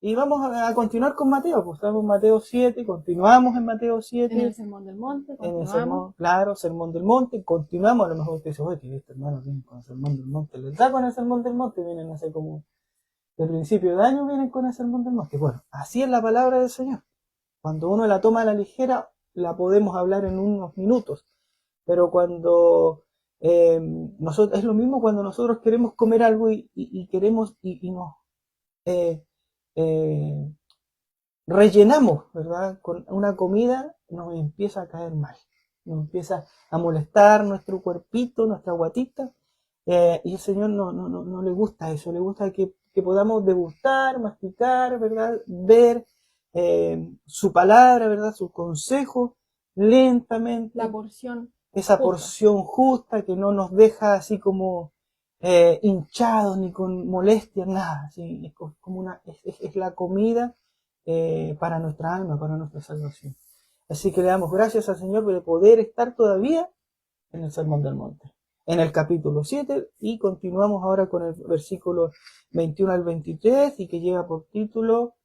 Y vamos a continuar con Mateo, pues estamos en Mateo 7, continuamos en Mateo 7. En el Sermón del Monte, En el continuamos. sermón, claro, Sermón del Monte, continuamos, a lo mejor usted dice, oye, que este hermano viene con el Sermón del Monte, les da con el Sermón del Monte, vienen hace como, de principio de año vienen con el Sermón del Monte. Bueno, así es la palabra del Señor. Cuando uno la toma a la ligera, la podemos hablar en unos minutos, pero cuando nosotros, es lo mismo cuando nosotros queremos comer algo y queremos y nos eh, rellenamos, ¿verdad? Con una comida, nos empieza a caer mal, nos empieza a molestar nuestro cuerpito, nuestra guatita, y el Señor no le gusta eso, le gusta que podamos degustar, masticar, ¿verdad? Ver su palabra, ¿verdad? Sus consejos, lentamente. La porción. Esa justa. porción justa que no nos deja así como hinchados ni con molestias, nada. ¿Sí? Es como es la comida para nuestra alma, para nuestra salvación. Así que le damos gracias al Señor de poder estar todavía en el Sermón del Monte, en el capítulo 7, y continuamos ahora con el versículo 21 al 23, y que lleva por título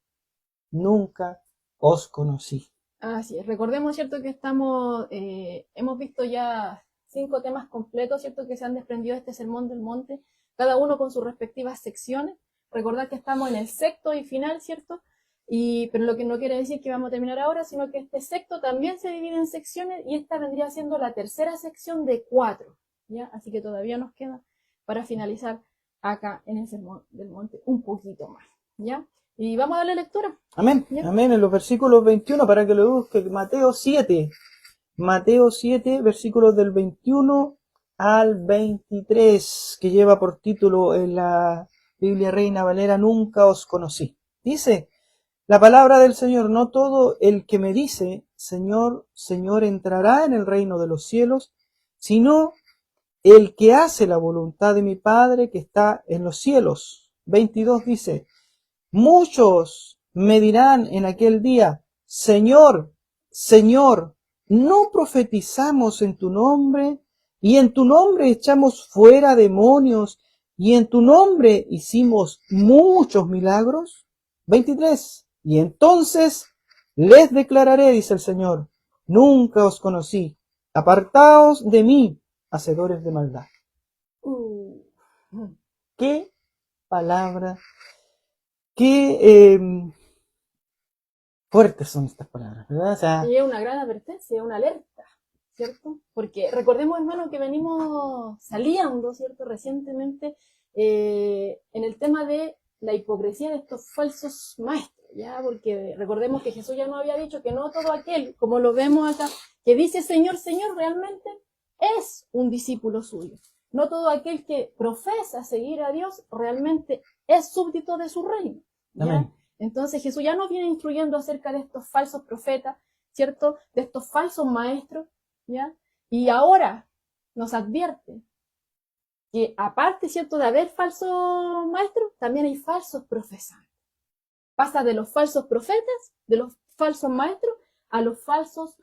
Nunca os conocí. Así es. Recordemos, ¿cierto?, que hemos visto ya 5 temas completos, ¿cierto?, que se han desprendido de este Sermón del Monte, cada uno con sus respectivas secciones. Recordad que estamos en el sexto y final, ¿cierto? Pero lo que no quiere decir que vamos a terminar ahora, sino que este sexto también se divide en secciones y esta vendría siendo la tercera sección de 4, ¿ya? Así que todavía nos queda para finalizar acá en el Sermón del Monte un poquito más, ¿ya? Y vamos a darle lectura. Amén, ¿Ya? amén, en los versículos 21, para que lo busque, Mateo 7, versículos del 21 al 23, que lleva por título en la Biblia Reina Valera, Nunca os conocí. Dice la palabra del Señor: no todo el que me dice, Señor, Señor, entrará en el reino de los cielos, sino el que hace la voluntad de mi Padre que está en los cielos. 22 dice: muchos me dirán en aquel día, Señor, Señor, ¿no profetizamos en tu nombre? Y en tu nombre echamos fuera demonios, y en tu nombre hicimos muchos milagros. 23. Y entonces les declararé, dice el Señor, nunca os conocí, apartaos de mí, hacedores de maldad. ¡Qué palabra! Qué fuertes son estas palabras, ¿verdad? O sea, y es una gran advertencia, una alerta, ¿cierto? Porque recordemos, hermano, que venimos saliendo, ¿cierto?, recientemente en el tema de la hipocresía de estos falsos maestros, ¿ya? Porque recordemos que Jesús ya nos había dicho que no todo aquel, como lo vemos acá, que dice Señor, Señor, realmente es un discípulo suyo. No todo aquel que profesa seguir a Dios realmente es súbdito de su reino, ¿ya? amén. Entonces Jesús ya nos viene instruyendo acerca de estos falsos profetas, ¿cierto? De estos falsos maestros, ¿ya? Y ahora nos advierte que aparte, ¿cierto?, de haber falsos maestros, también hay falsos profesantes. Pasa de los falsos profetas, de los falsos maestros, a los falsos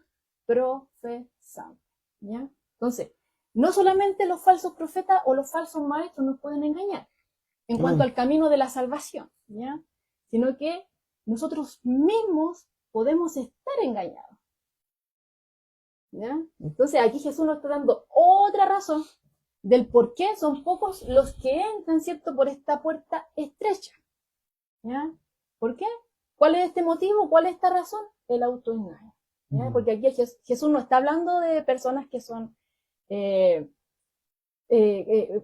profesantes, ¿ya? Entonces, no solamente los falsos profetas o los falsos maestros nos pueden engañar en cuanto al camino de la salvación, ¿ya?, sino que nosotros mismos podemos estar engañados, ¿ya? Entonces aquí Jesús nos está dando otra razón del por qué son pocos los que entran, ¿cierto?, por esta puerta estrecha, ¿ya? ¿Por qué? ¿Cuál es este motivo? ¿Cuál es esta razón? El autoengaño, ¿ya? Porque aquí Jesús no está hablando de personas que son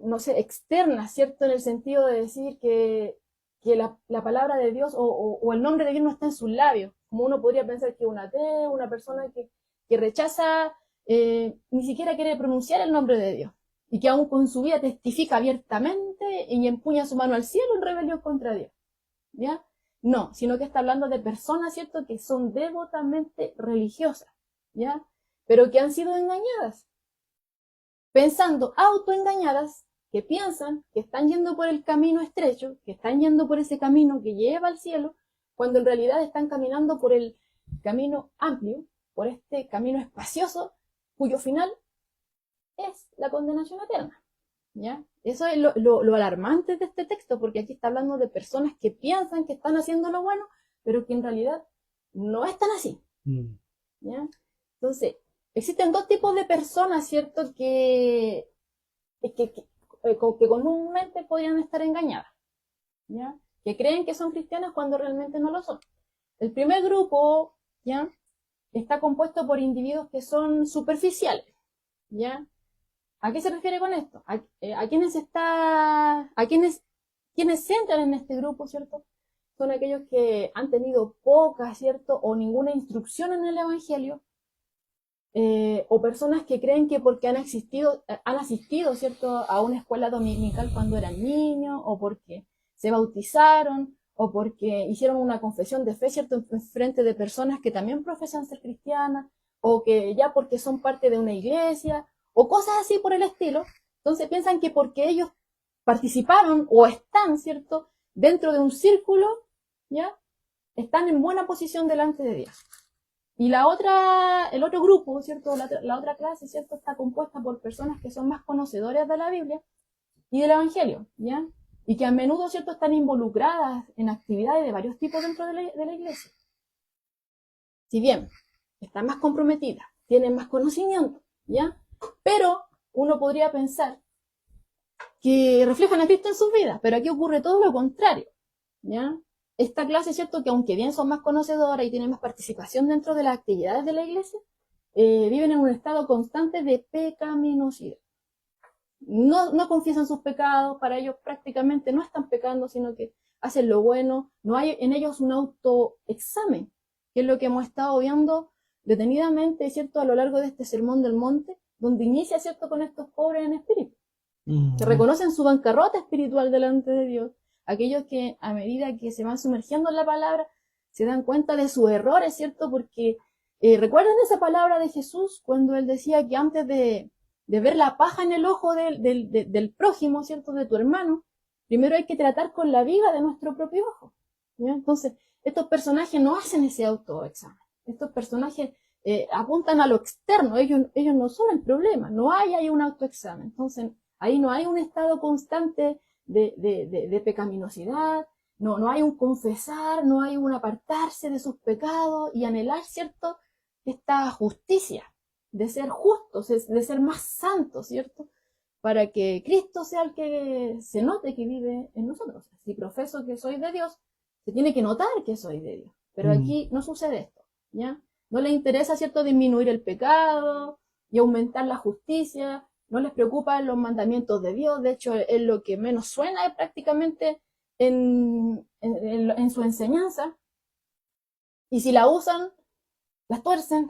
no sé, externas, ¿cierto?, en el sentido de decir que la palabra de Dios o el nombre de Dios no está en sus labios, como uno podría pensar que un ateo, una persona que rechaza, ni siquiera quiere pronunciar el nombre de Dios, y que aún con su vida testifica abiertamente y empuña su mano al cielo en rebelión contra Dios, ¿ya? No, sino que está hablando de personas, ¿cierto?, que son devotamente religiosas, ¿ya?, pero que han sido engañadas, pensando, autoengañadas, que piensan que están yendo por el camino estrecho, que están yendo por ese camino que lleva al cielo, cuando en realidad están caminando por el camino amplio, por este camino espacioso, cuyo final es la condenación eterna, ¿ya? Eso es lo alarmante de este texto, porque aquí está hablando de personas que piensan que están haciendo lo bueno, pero que en realidad no están así, ¿ya? Entonces, existen dos tipos de personas, ¿cierto? Que comúnmente podrían estar engañadas, ¿ya? Que creen que son cristianas cuando realmente no lo son. El primer grupo, ¿ya? Está compuesto por individuos que son superficiales, ¿ya? ¿A qué se refiere con esto? Quienes entran en este grupo, ¿cierto? Son aquellos que han tenido poca, ¿cierto? O ninguna instrucción en el Evangelio, o personas que creen que porque han asistido, ¿cierto? A una escuela dominical cuando eran niños, o porque se bautizaron, o porque hicieron una confesión de fe, ¿cierto? En frente de personas que también profesan ser cristianas, o que ya porque son parte de una iglesia, o cosas así por el estilo. Entonces piensan que porque ellos participaron o están, ¿cierto? Dentro de un círculo, ¿ya? Están en buena posición delante de Dios. Y el otro grupo, ¿cierto? La otra clase, ¿cierto? Está compuesta por personas que son más conocedoras de la Biblia y del Evangelio, ¿ya? Y que a menudo, ¿cierto? Están involucradas en actividades de varios tipos dentro de la iglesia. Si bien están más comprometidas, tienen más conocimiento, ¿ya? Pero uno podría pensar que reflejan a Cristo en sus vidas, pero aquí ocurre todo lo contrario, ¿ya? Esta clase, ¿cierto? Que aunque bien son más conocedoras y tienen más participación dentro de las actividades de la iglesia, viven en un estado constante de pecaminosidad. No confiesan sus pecados, para ellos prácticamente no están pecando, sino que hacen lo bueno, no hay en ellos un autoexamen, que es lo que hemos estado viendo detenidamente, ¿cierto? A lo largo de este sermón del monte, donde inicia, ¿cierto? Con estos pobres en espíritu, que reconocen su bancarrota espiritual delante de Dios. Aquellos que a medida que se van sumergiendo en la palabra se dan cuenta de sus errores, ¿cierto? Porque recuerdan esa palabra de Jesús cuando él decía que antes de ver la paja en el ojo del prójimo, ¿cierto? De tu hermano, primero hay que tratar con la viga de nuestro propio ojo, ¿ya? Entonces, estos personajes no hacen ese autoexamen. Estos personajes apuntan a lo externo, ellos no son el problema, no hay un autoexamen. Entonces, ahí no hay un estado constante de pecaminosidad, no hay un confesar, no hay un apartarse de sus pecados y anhelar, ¿cierto? Esta justicia, de ser justos, de ser más santos, ¿cierto? Para que Cristo sea el que se note que vive en nosotros. Si profeso que soy de Dios, se tiene que notar que soy de Dios. Pero aquí no sucede esto, ¿ya? No les interesa, ¿cierto?, disminuir el pecado y aumentar la justicia. No les preocupan los mandamientos de Dios. De hecho, es lo que menos suena prácticamente en su enseñanza. Y si la usan, las tuercen,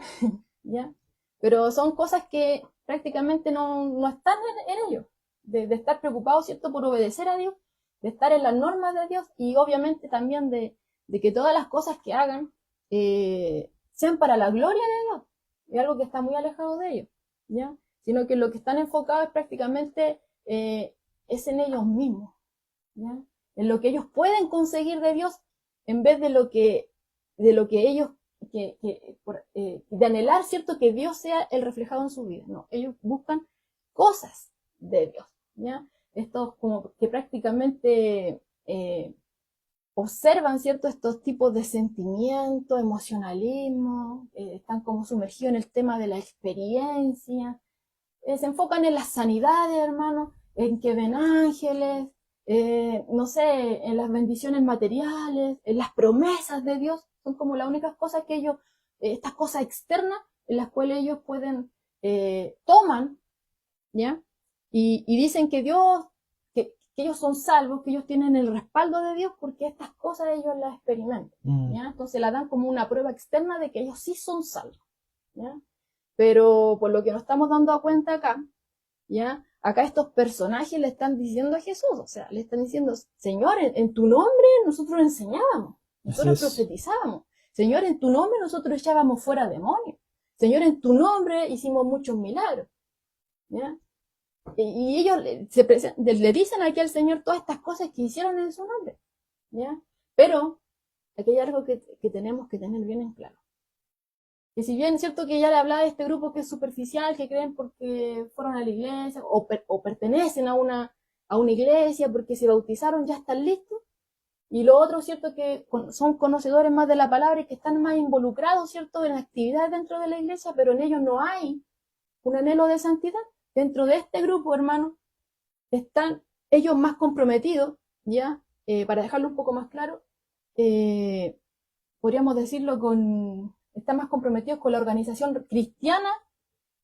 ¿ya? Pero son cosas que prácticamente no están en ellos. De estar preocupados, ¿cierto?, por obedecer a Dios, de estar en las normas de Dios y obviamente también de que todas las cosas que hagan sean para la gloria de Dios. Es algo que está muy alejado de ellos, ¿ya? Sino que lo que están enfocados es prácticamente es en ellos mismos, ¿ya? En lo que ellos pueden conseguir de Dios en vez de lo que ellos de anhelar, ¿cierto?, que Dios sea el reflejado en su vida. No, ellos buscan cosas de Dios, ¿ya? Estos como que prácticamente observan, ¿cierto?, estos tipos de sentimientos, emocionalismo, están como sumergidos en el tema de la experiencia, se enfocan en las sanidades, hermano, en que ven ángeles, no sé, en las bendiciones materiales, en las promesas de Dios. Son como las únicas cosas que ellos, estas cosas externas, en las cuales ellos pueden, toman, ¿ya? Y dicen que Dios, que ellos son salvos, que ellos tienen el respaldo de Dios porque estas cosas ellos las experimentan, ¿ya? Entonces la dan como una prueba externa de que ellos sí son salvos, ¿ya? Pero por lo que nos estamos dando cuenta acá, ¿ya? Acá estos personajes le están diciendo a Jesús, o sea, le están diciendo, Señor, en tu nombre nosotros enseñábamos, nosotros profetizábamos, Señor, en tu nombre nosotros echábamos fuera demonios, Señor, en tu nombre hicimos muchos milagros, ¿ya? Y ellos le dicen aquí al Señor todas estas cosas que hicieron en su nombre, ¿ya? Pero aquí hay algo que tenemos que tener bien en claro. que si bien es cierto que ya le hablaba de este grupo que es superficial, que creen porque fueron a la iglesia o pertenecen a una iglesia porque se bautizaron, ya están listos. Y lo otro, ¿cierto? Que son conocedores más de la palabra y que están más involucrados, ¿cierto? En actividades dentro de la iglesia, pero en ellos no hay un anhelo de santidad. Dentro de este grupo, hermanos, están ellos más comprometidos, ¿ya? Para dejarlo un poco más claro, podríamos decirlo están más comprometidos con la organización cristiana,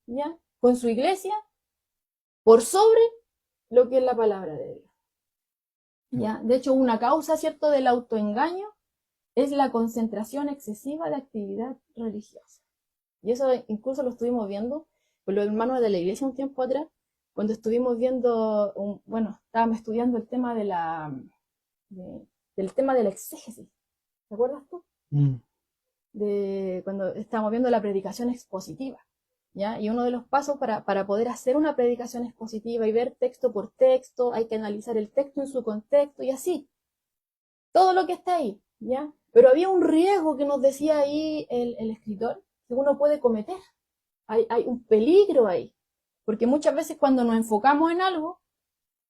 ¿ya? Con su iglesia, por sobre lo que es la palabra de Dios. ¿Ya? De hecho, una causa, ¿cierto?, del autoengaño es la concentración excesiva de actividad religiosa. Y eso incluso lo estuvimos viendo con los hermanos de la iglesia un tiempo atrás, cuando estuvimos viendo, estábamos estudiando el tema del tema de la exégesis. ¿Te acuerdas tú? De cuando estábamos viendo la predicación expositiva. ¿Ya? Y uno de los pasos para poder hacer una predicación expositiva y ver texto por texto, hay que analizar el texto en su contexto y así. Todo lo que está ahí, ¿ya? Pero había un riesgo que nos decía ahí el escritor, que uno puede cometer. Hay un peligro ahí. Porque muchas veces cuando nos enfocamos en algo,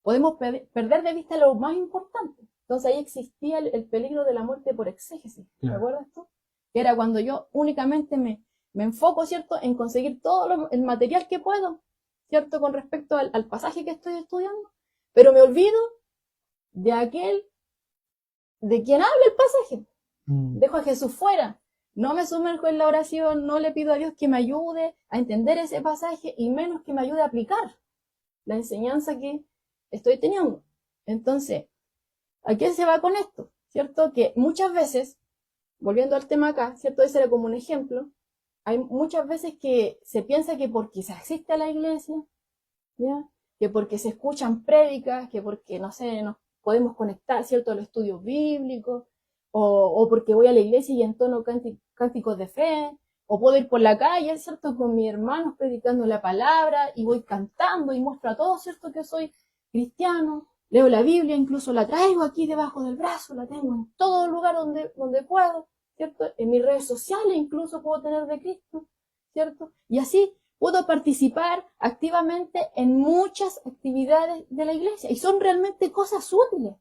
podemos perder de vista lo más importante. Entonces ahí existía el peligro de la muerte por exégesis. ¿Te acuerdas tú? Que era cuando yo únicamente me enfoco, ¿cierto?, en conseguir todo el material que puedo, ¿cierto?, con respecto al pasaje que estoy estudiando, pero me olvido de quien habla el pasaje. Dejo a Jesús fuera. No me sumerjo en la oración, no le pido a Dios que me ayude a entender ese pasaje y menos que me ayude a aplicar la enseñanza que estoy teniendo. Entonces, ¿a qué se va con esto? ¿Cierto? Que muchas veces, volviendo al tema acá, ¿cierto? Ese era como un ejemplo. Hay muchas veces que se piensa que porque se asiste a la iglesia, ¿ya? Que porque se escuchan prédicas, que porque, no sé, nos podemos conectar, ¿cierto?, a los estudios bíblicos, o porque voy a la iglesia y entono cánticos de fe, o puedo ir por la calle, ¿cierto?, con mis hermanos predicando la palabra, y voy cantando y muestro a todos, ¿cierto?, que soy cristiano, leo la Biblia, incluso la traigo aquí debajo del brazo, la tengo en todo lugar donde puedo, ¿cierto? En mis redes sociales incluso puedo tener de Cristo, ¿cierto? Y así puedo participar activamente en muchas actividades de la iglesia y son realmente cosas útiles,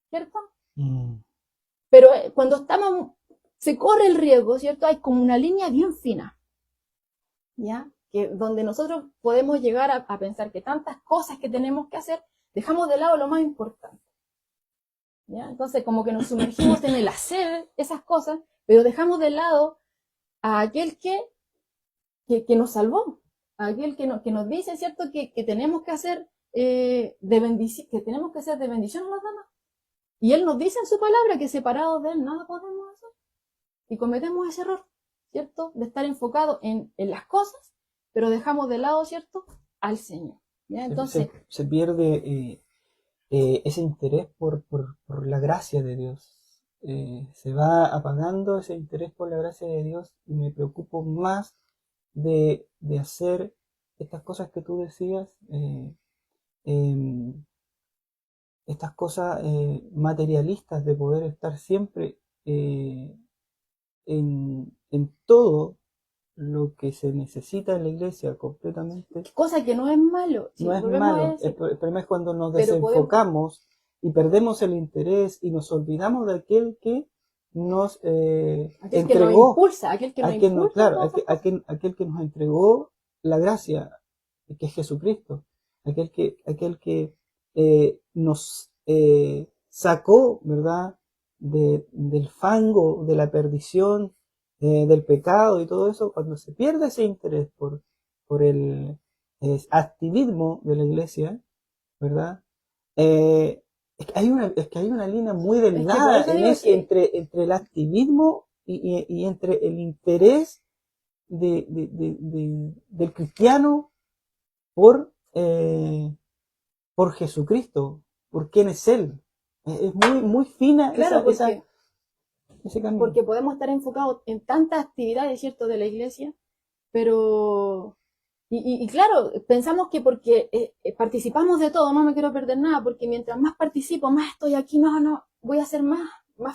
¿cierto? Pero cuando se corre el riesgo, ¿cierto? Hay como una línea bien fina, ¿ya? Que donde nosotros podemos llegar a pensar que tantas cosas que tenemos que hacer, dejamos de lado lo más importante. ¿Ya? Entonces, como que nos sumergimos en el hacer esas cosas, pero dejamos de lado a aquel que nos salvó, a aquel que nos dice, ¿cierto?, que tenemos que hacer que tenemos que ser de bendición a los demás. Y Él nos dice en su palabra que separados de Él nada podemos hacer. Y cometemos ese error, ¿cierto?, de estar enfocados en las cosas, pero dejamos de lado, ¿cierto?, al Señor. ¿Ya? Entonces, se pierde ese interés por la gracia de Dios. Se va apagando ese interés por la gracia de Dios y me preocupo más de hacer estas cosas que tú decías, estas cosas materialistas, de poder estar siempre en todo lo que se necesita en la iglesia completamente. Cosa que no es malo. No es malo. El problema es cuando nos desenfocamos y perdemos el interés y nos olvidamos de aquel que nos entregó, que nos impulsa, aquel que nos entregó la gracia, que es Jesucristo, aquel que nos sacó, ¿verdad?, del fango, de la perdición, del pecado y todo eso. Cuando se pierde ese interés por el activismo de la iglesia, ¿verdad? Es que hay una línea muy delgada entre el activismo y entre el interés del cristiano por Jesucristo, por quién es Él. Es muy fina, claro, ese camino. Porque podemos estar enfocados en tantas actividades, ¿cierto?, de la iglesia, pero... Y claro, pensamos que porque participamos de todo, no me quiero perder nada, porque mientras más participo, más estoy aquí, no, voy a ser más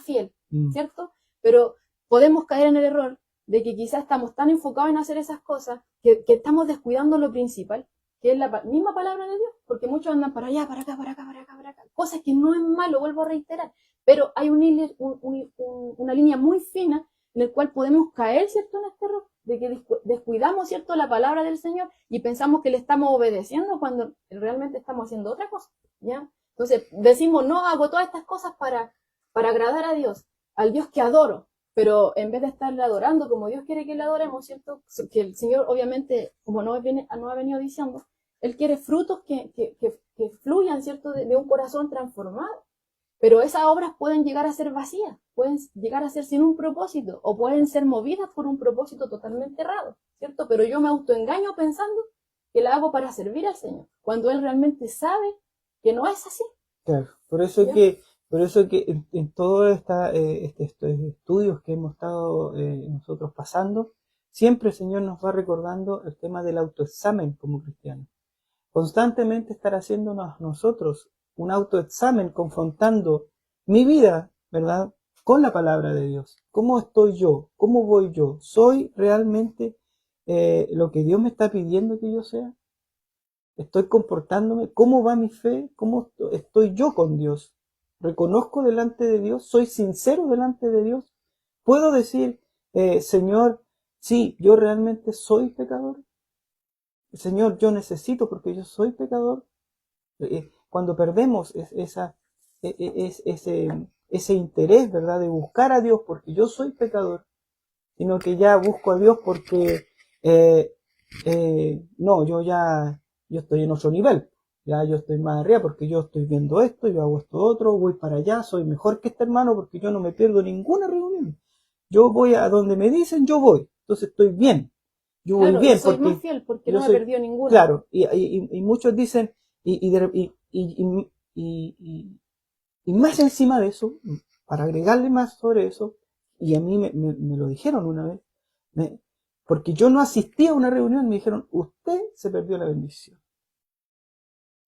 fiel, ¿cierto? Pero podemos caer en el error de que quizás estamos tan enfocados en hacer esas cosas que estamos descuidando lo principal, que es la misma palabra de Dios, porque muchos andan para allá, para acá, para acá, para acá, para acá, cosas que no es malo, vuelvo a reiterar, pero hay una línea muy fina en el cual podemos caer, ¿cierto?, en este error, de que descuidamos, ¿cierto?, la palabra del Señor y pensamos que le estamos obedeciendo cuando realmente estamos haciendo otra cosa, ¿ya? Entonces decimos, no, hago todas estas cosas para agradar a Dios, al Dios que adoro, pero en vez de estarle adorando como Dios quiere que le adoremos, ¿cierto?, que el Señor obviamente, como no ha venido diciendo, Él quiere frutos que fluyan, ¿cierto?, de un corazón transformado. Pero esas obras pueden llegar a ser vacías, pueden llegar a ser sin un propósito, o pueden ser movidas por un propósito totalmente errado, ¿cierto? Pero yo me autoengaño pensando que la hago para servir al Señor, cuando Él realmente sabe que no es así. Claro, por eso ¿Ya? que en todos estos estudios que hemos estado nosotros pasando, siempre el Señor nos va recordando el tema del autoexamen como cristianos. Constantemente estar haciéndonos nosotros un autoexamen, confrontando mi vida, ¿verdad?, con la palabra de Dios. ¿Cómo estoy yo? ¿Cómo voy yo? ¿Soy realmente lo que Dios me está pidiendo que yo sea? ¿Estoy comportándome? ¿Cómo va mi fe? ¿Cómo estoy yo con Dios? ¿Reconozco delante de Dios? ¿Soy sincero delante de Dios? ¿Puedo decir, Señor, sí, yo realmente soy pecador? Señor, yo necesito porque yo soy pecador. Cuando perdemos ese interés, ¿verdad?, de buscar a Dios porque yo soy pecador, sino que ya busco a Dios porque no, yo estoy en otro nivel, ya yo estoy más arriba porque yo estoy viendo esto, yo hago esto otro, voy para allá, soy mejor que este hermano porque yo no me pierdo ninguna reunión. Yo voy a donde me dicen, yo voy, entonces estoy bien. Yo voy Claro, y bien soy más porque fiel porque yo no me soy, perdió ninguna. claro, y muchos dicen, y más encima de eso, para agregarle más sobre eso, y a mí me lo dijeron una vez, porque yo no asistí a una reunión, me dijeron, usted se perdió la bendición.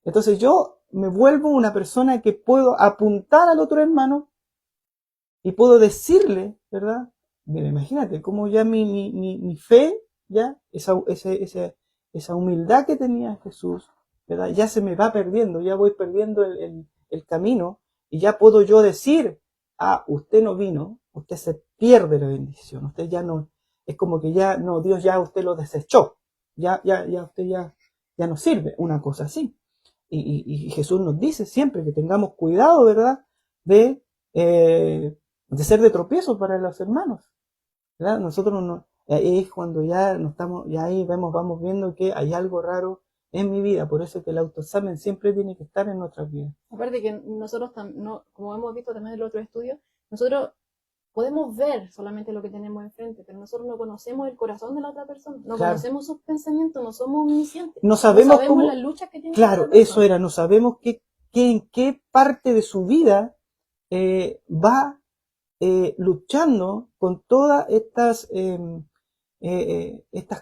Entonces yo me vuelvo una persona que puedo apuntar al otro hermano y puedo decirle, ¿verdad? Mira, imagínate cómo ya mi fe, ya, esa humildad que tenía Jesús, ¿verdad?, ya se me va perdiendo, ya voy perdiendo el camino y ya puedo yo decir, ah, usted no vino, usted se pierde la bendición, usted ya no, es como que ya, no, Dios ya usted lo desechó, ya usted ya no sirve, una cosa así. Y Jesús nos dice siempre que tengamos cuidado, ¿verdad?, de ser de tropiezo para los hermanos, ¿verdad? Nosotros no, es cuando ya no estamos, y ahí vamos viendo que hay algo raro en mi vida, por eso que el autoexamen siempre tiene que estar en nuestras vidas. Aparte que nosotros, no, como hemos visto también en el otro estudio, nosotros podemos ver solamente lo que tenemos enfrente, pero nosotros no conocemos el corazón de la otra persona, no Claro. conocemos sus pensamientos, no somos omniscientes, No sabemos cómo, las luchas que tiene claro, la otra eso persona. era, no sabemos en qué parte de su vida va luchando con todas estas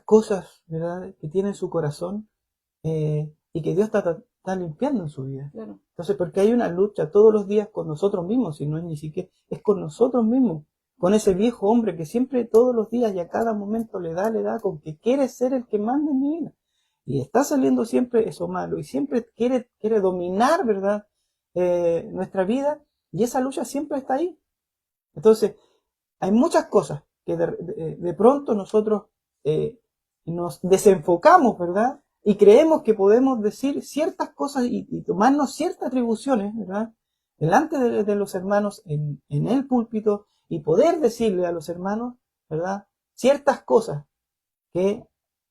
cosas, ¿verdad?, que tiene en su corazón y que Dios está limpiando en su vida. Claro. Entonces, porque hay una lucha todos los días con nosotros mismos, si no es ni siquiera, es con nosotros mismos, con ese viejo hombre que siempre todos los días y a cada momento le da, con que quiere ser el que manda en mi vida. Y está saliendo siempre eso malo y siempre quiere dominar, ¿verdad?, nuestra vida, y esa lucha siempre está ahí. Entonces, hay muchas cosas que de pronto nosotros nos desenfocamos, ¿verdad?, y creemos que podemos decir ciertas cosas y tomarnos ciertas atribuciones, ¿verdad?, delante de los hermanos en el púlpito y poder decirle a los hermanos, ¿verdad?, ciertas cosas que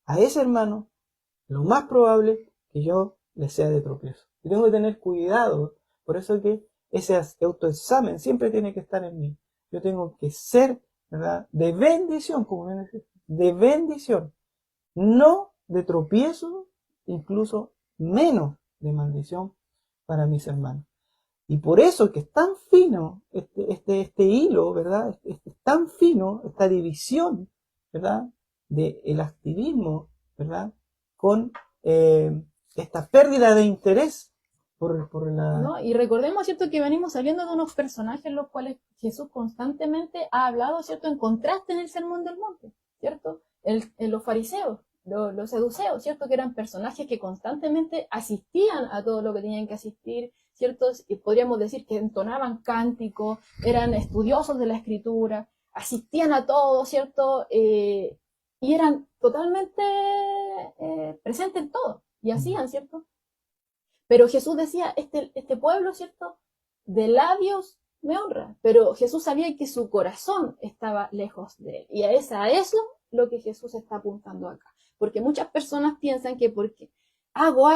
a ese hermano lo más probable que yo le sea de tropiezo. Y tengo que tener cuidado, por eso que ese autoexamen siempre tiene que estar en mí. Yo tengo que ser, ¿verdad?, de bendición, como ven, de bendición, no de tropiezo, incluso menos de maldición para mis hermanos. Y por eso que es tan fino este hilo, ¿verdad?, es tan fino esta división, ¿verdad?, del activismo, ¿verdad?, con esta pérdida de interés por la... ¿no? Y recordemos, ¿cierto?, que venimos saliendo de unos personajes los cuales Jesús constantemente ha hablado, ¿cierto?, en contraste en el Sermón del Monte, ¿cierto? Los fariseos, los saduceos, ¿cierto?, que eran personajes que constantemente asistían a todo lo que tenían que asistir, ¿cierto? Y podríamos decir que entonaban cánticos, eran estudiosos de la Escritura, asistían a todo, ¿cierto? Y eran totalmente presentes en todo, y hacían, ¿cierto? Pero Jesús decía, este pueblo, ¿cierto?, de labios me honra, pero Jesús sabía que su corazón estaba lejos de él, y es a eso lo que Jesús está apuntando acá, porque muchas personas piensan que porque hago,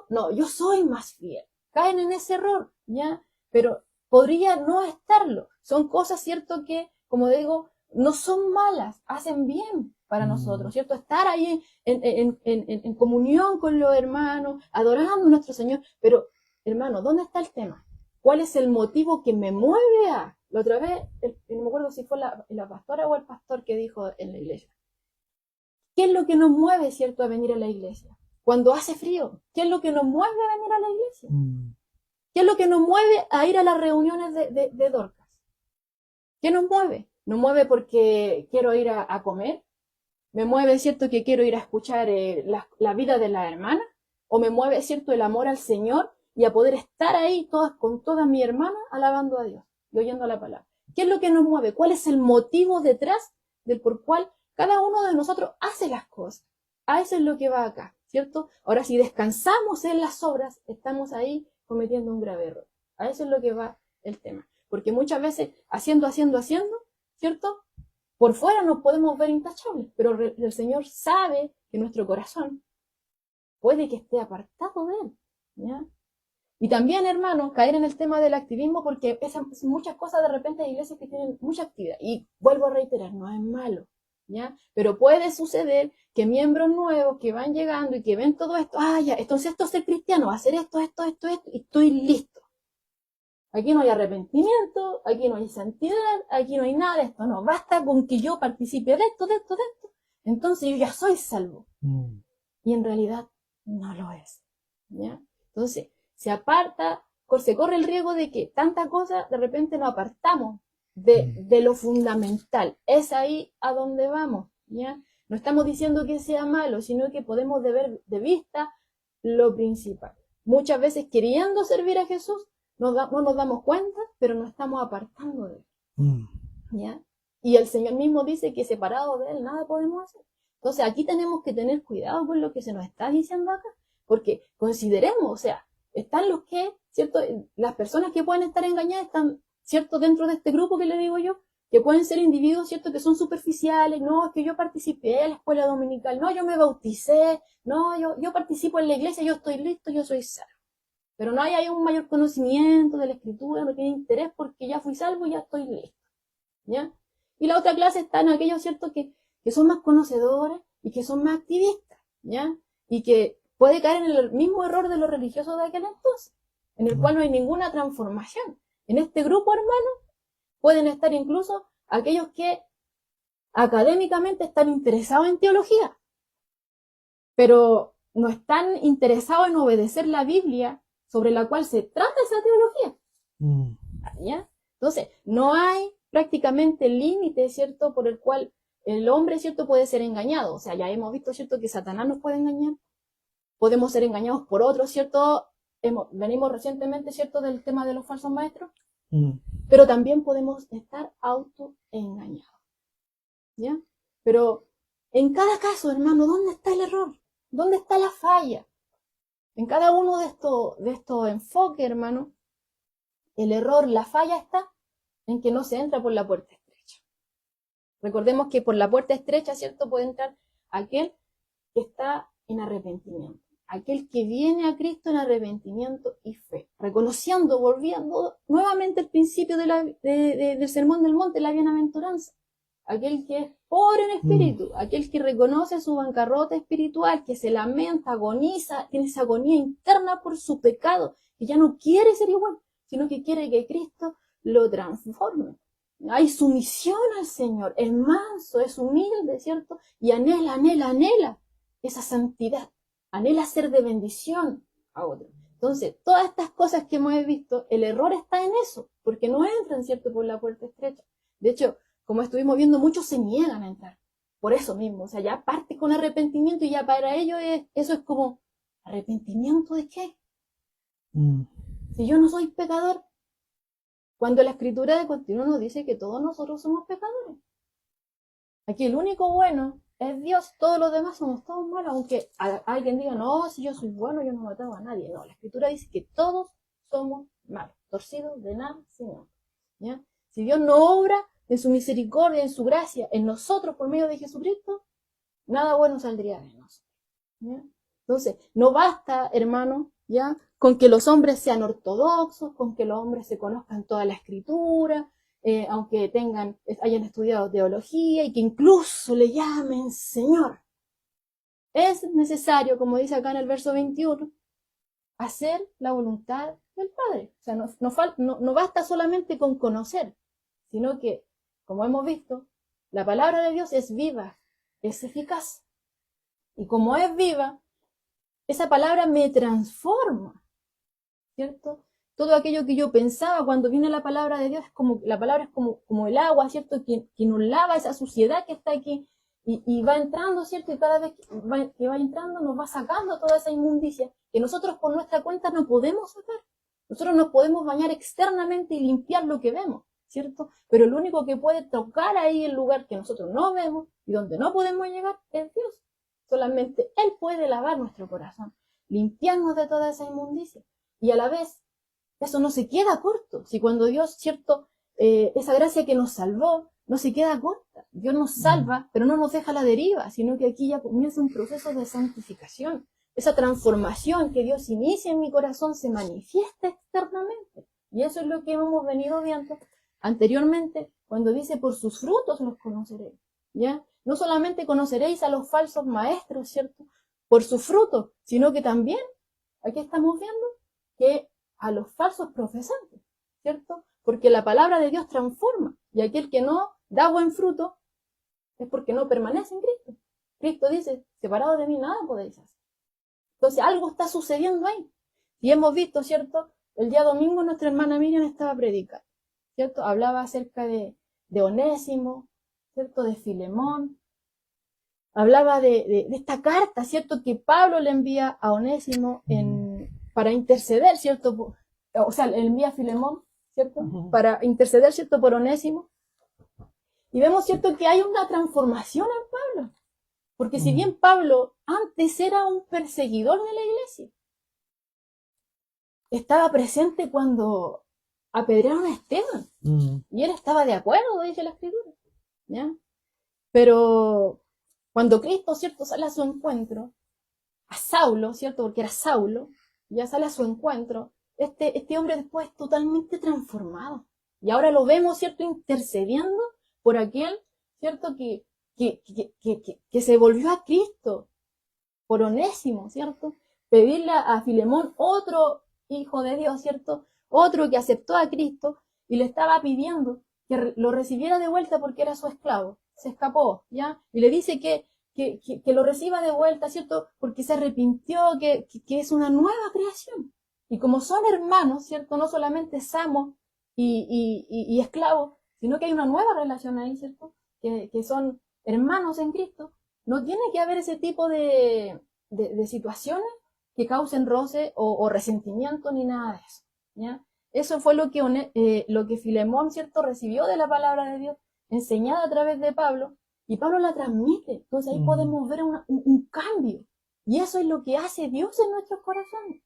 no, yo soy más fiel, caen en ese error, ¿ya? Pero podría no estarlo, son cosas, ¿cierto?, que, como digo, no son malas, hacen bien para nosotros, ¿cierto? Estar ahí en comunión con los hermanos, adorando a nuestro Señor, pero, hermano, ¿dónde está el tema? ¿Cuál es el motivo que me mueve a...? La otra vez, no me acuerdo si fue la pastora o el pastor que dijo en la iglesia. ¿Qué es lo que nos mueve, cierto, a venir a la iglesia? Cuando hace frío, ¿qué es lo que nos mueve a venir a la iglesia? ¿Qué es lo que nos mueve a ir a las reuniones de Dorcas? ¿Qué nos mueve? ¿Nos mueve porque quiero ir a comer? ¿Me mueve, cierto, que quiero ir a escuchar la vida de la hermana? ¿O me mueve, cierto, el amor al Señor y a poder estar ahí con toda mi hermana alabando a Dios y oyendo la palabra? ¿Qué es lo que nos mueve? ¿Cuál es el motivo detrás del por cual cada uno de nosotros hace las cosas? A eso es lo que va acá, ¿cierto? Ahora, si descansamos en las obras, estamos ahí cometiendo un grave error. A eso es lo que va el tema. Porque muchas veces, haciendo, ¿cierto?, por fuera nos podemos ver intachables, pero el Señor sabe que nuestro corazón puede que esté apartado de Él, ¿ya? Y también, hermano, caer en el tema del activismo, porque muchas cosas de repente hay iglesias que tienen mucha actividad, y vuelvo a reiterar, no es malo, ¿ya? Pero puede suceder que miembros nuevos que van llegando y que ven todo esto, ya, entonces esto es ser cristiano, hacer esto, y estoy listo. Aquí no hay arrepentimiento, aquí no hay santidad, aquí no hay nada de esto, no, basta con que yo participe de esto, entonces yo ya soy salvo. Y en realidad no lo es, ¿ya? Entonces, se corre el riesgo de que tanta cosa de repente nos apartamos de lo fundamental. Es ahí a donde vamos, ¿ya? No estamos diciendo que sea malo, sino que podemos ver de vista lo principal. Muchas veces queriendo servir a Jesús, no nos damos cuenta, pero nos estamos apartando de Él, ¿ya? Y el Señor mismo dice que separados de Él nada podemos hacer. Entonces aquí tenemos que tener cuidado con lo que se nos está diciendo acá, porque consideremos, o sea, están los que, ¿cierto? Las personas que pueden estar engañadas están, ¿cierto?, dentro de este grupo que le digo yo, que pueden ser individuos, ¿cierto?, que son superficiales. No, es que yo participé en la escuela dominical, no, yo me bauticé, no, yo participo en la iglesia, yo estoy listo, yo soy salvo. Pero no hay un mayor conocimiento de la Escritura, no tiene interés porque ya fui salvo y ya estoy listo, ¿ya? Y la otra clase están aquellos, ¿cierto?, que son más conocedores y que son más activistas, ¿ya? Y que puede caer en el mismo error de los religiosos de aquel entonces, en el cual no hay ninguna transformación. En este grupo, hermano, pueden estar incluso aquellos que académicamente están interesados en teología, pero no están interesados en obedecer la Biblia sobre la cual se trata esa teología, ¿ya? Entonces, no hay prácticamente límite, ¿cierto?, por el cual el hombre, ¿cierto?, puede ser engañado. O sea, ya hemos visto, ¿cierto?, que Satanás nos puede engañar. Podemos ser engañados por otros, ¿cierto? Venimos recientemente, ¿cierto?, del tema de los falsos maestros. Pero también podemos estar autoengañados, ¿ya? Pero en cada caso, hermano, ¿dónde está el error? ¿Dónde está la falla? En cada uno de estos enfoques, hermano, el error, la falla está en que no se entra por la puerta estrecha. Recordemos que por la puerta estrecha, ¿cierto?, puede entrar aquel que está en arrepentimiento, aquel que viene a Cristo en arrepentimiento y fe, reconociendo, volviendo nuevamente el principio del Sermón del Monte, la bienaventuranza. Aquel que es pobre en espíritu, aquel que reconoce su bancarrota espiritual, que se lamenta, agoniza, tiene esa agonía interna por su pecado, que ya no quiere ser igual, sino que quiere que Cristo lo transforme. Hay sumisión al Señor, es manso, es humilde, ¿cierto? Y anhela esa santidad, anhela ser de bendición a otros. Entonces, todas estas cosas que hemos visto, el error está en eso, porque no entran, ¿cierto?, por la puerta estrecha. De hecho, como estuvimos viendo, muchos se niegan a entrar. Por eso mismo, o sea, ya parte con arrepentimiento y ya para ellos eso es como, ¿arrepentimiento de qué? Si yo no soy pecador, cuando la Escritura de continuo nos dice que todos nosotros somos pecadores. Aquí el único bueno es Dios, todos los demás somos todos malos, aunque alguien diga, no, si yo soy bueno, yo no he matado a nadie. No, la Escritura dice que todos somos malos, torcidos de nada, Señor. ¿Ya? Si Dios no obra en su misericordia, en su gracia, en nosotros por medio de Jesucristo, nada bueno saldría de nosotros. ¿Ya? Entonces, no basta, hermano, ¿ya?, con que los hombres sean ortodoxos, con que los hombres se conozcan toda la Escritura, aunque hayan estudiado teología y que incluso le llamen Señor. Es necesario, como dice acá en el verso 21, hacer la voluntad del Padre. O sea, no basta solamente con conocer, sino que, como hemos visto, la palabra de Dios es viva, es eficaz. Y como es viva, esa palabra me transforma, ¿cierto? Todo aquello que yo pensaba cuando viene la palabra de Dios, la palabra es como el agua, ¿cierto? Que nos lava esa suciedad que está aquí y va entrando, ¿cierto? Y cada vez que va entrando nos va sacando toda esa inmundicia que nosotros por nuestra cuenta no podemos sacar. Nosotros nos podemos bañar externamente y limpiar lo que vemos, ¿cierto? Pero el único que puede tocar ahí el lugar que nosotros no vemos y donde no podemos llegar es Dios. Solamente Él puede lavar nuestro corazón, limpiarnos de toda esa inmundicia. Y a la vez, eso no se queda corto. Si cuando Dios, ¿cierto?, esa gracia que nos salvó, no se queda corta. Dios nos salva, pero no nos deja a la deriva, sino que aquí ya comienza un proceso de santificación. Esa transformación que Dios inicia en mi corazón se manifiesta externamente. Y eso es lo que hemos venido viendo anteriormente, cuando dice, por sus frutos los conoceréis. ¿Ya? No solamente conoceréis a los falsos maestros, ¿cierto?, por sus frutos, sino que también, aquí estamos viendo, que a los falsos profesantes, ¿cierto? Porque la palabra de Dios transforma, y aquel que no da buen fruto es porque no permanece en Cristo. Cristo dice, separado de mí nada podéis hacer. Entonces algo está sucediendo ahí. Y hemos visto, ¿cierto? El día domingo nuestra hermana Miriam estaba predicando, ¿cierto? Hablaba acerca de Onésimo, ¿cierto?, de Filemón. Hablaba de esta carta, ¿cierto?, que Pablo le envía a Onésimo para interceder, ¿cierto? O sea, le envía a Filemón, ¿cierto? Para interceder, ¿cierto?, por Onésimo. Y vemos, ¿cierto?, que hay una transformación en Pablo. Porque si bien Pablo antes era un perseguidor de la iglesia, estaba presente cuando apedrearon a Esteban. Y él estaba de acuerdo, dice la Escritura. ¿Ya? Pero cuando Cristo, ¿cierto?, sale a su encuentro, a Saulo, ¿cierto?, porque era Saulo, ya sale a su encuentro, este hombre después es totalmente transformado. Y ahora lo vemos, ¿cierto?, intercediendo por aquel, ¿cierto?, que se volvió a Cristo, por Onésimo, ¿cierto? Pedirle a Filemón, otro hijo de Dios, ¿cierto?, otro que aceptó a Cristo, y le estaba pidiendo que lo recibiera de vuelta porque era su esclavo. Se escapó, ¿ya? Y le dice que lo reciba de vuelta, ¿cierto?, porque se arrepintió, que es una nueva creación. Y como son hermanos, ¿cierto?, no solamente amos y esclavos, sino que hay una nueva relación ahí, ¿cierto?, que son hermanos en Cristo. No tiene que haber ese tipo de situaciones que causen roce o resentimiento ni nada de eso, ¿ya? Eso fue lo que Filemón, ¿cierto?, recibió de la palabra de Dios, enseñada a través de Pablo, y Pablo la transmite. Entonces ahí podemos ver un cambio. Y eso es lo que hace Dios en nuestros corazones.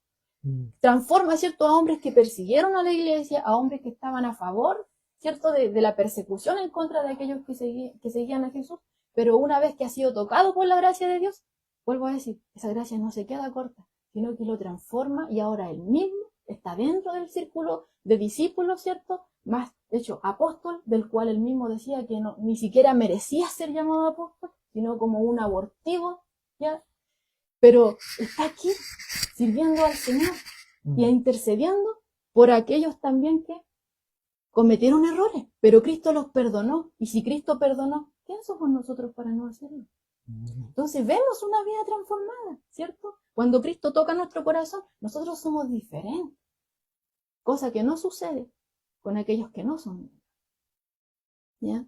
Transforma, ¿cierto?, a hombres que persiguieron a la iglesia, a hombres que estaban a favor, ¿cierto?, de la persecución en contra de aquellos que seguían a Jesús. Pero una vez que ha sido tocado por la gracia de Dios, vuelvo a decir, esa gracia no se queda corta, sino que lo transforma y ahora él mismo está dentro del círculo de discípulos, ¿cierto?, más, de hecho, apóstol, del cual él mismo decía que ni siquiera merecía ser llamado apóstol, sino como un abortivo, ¿ya? Pero está aquí, sirviendo al Señor y intercediendo por aquellos también que cometieron errores, pero Cristo los perdonó. Y si Cristo perdonó, ¿quién somos nosotros para no hacerlo? Entonces vemos una vida transformada, ¿cierto? Cuando Cristo toca nuestro corazón, nosotros somos diferentes, cosa que no sucede con aquellos que no son. ¿Ya?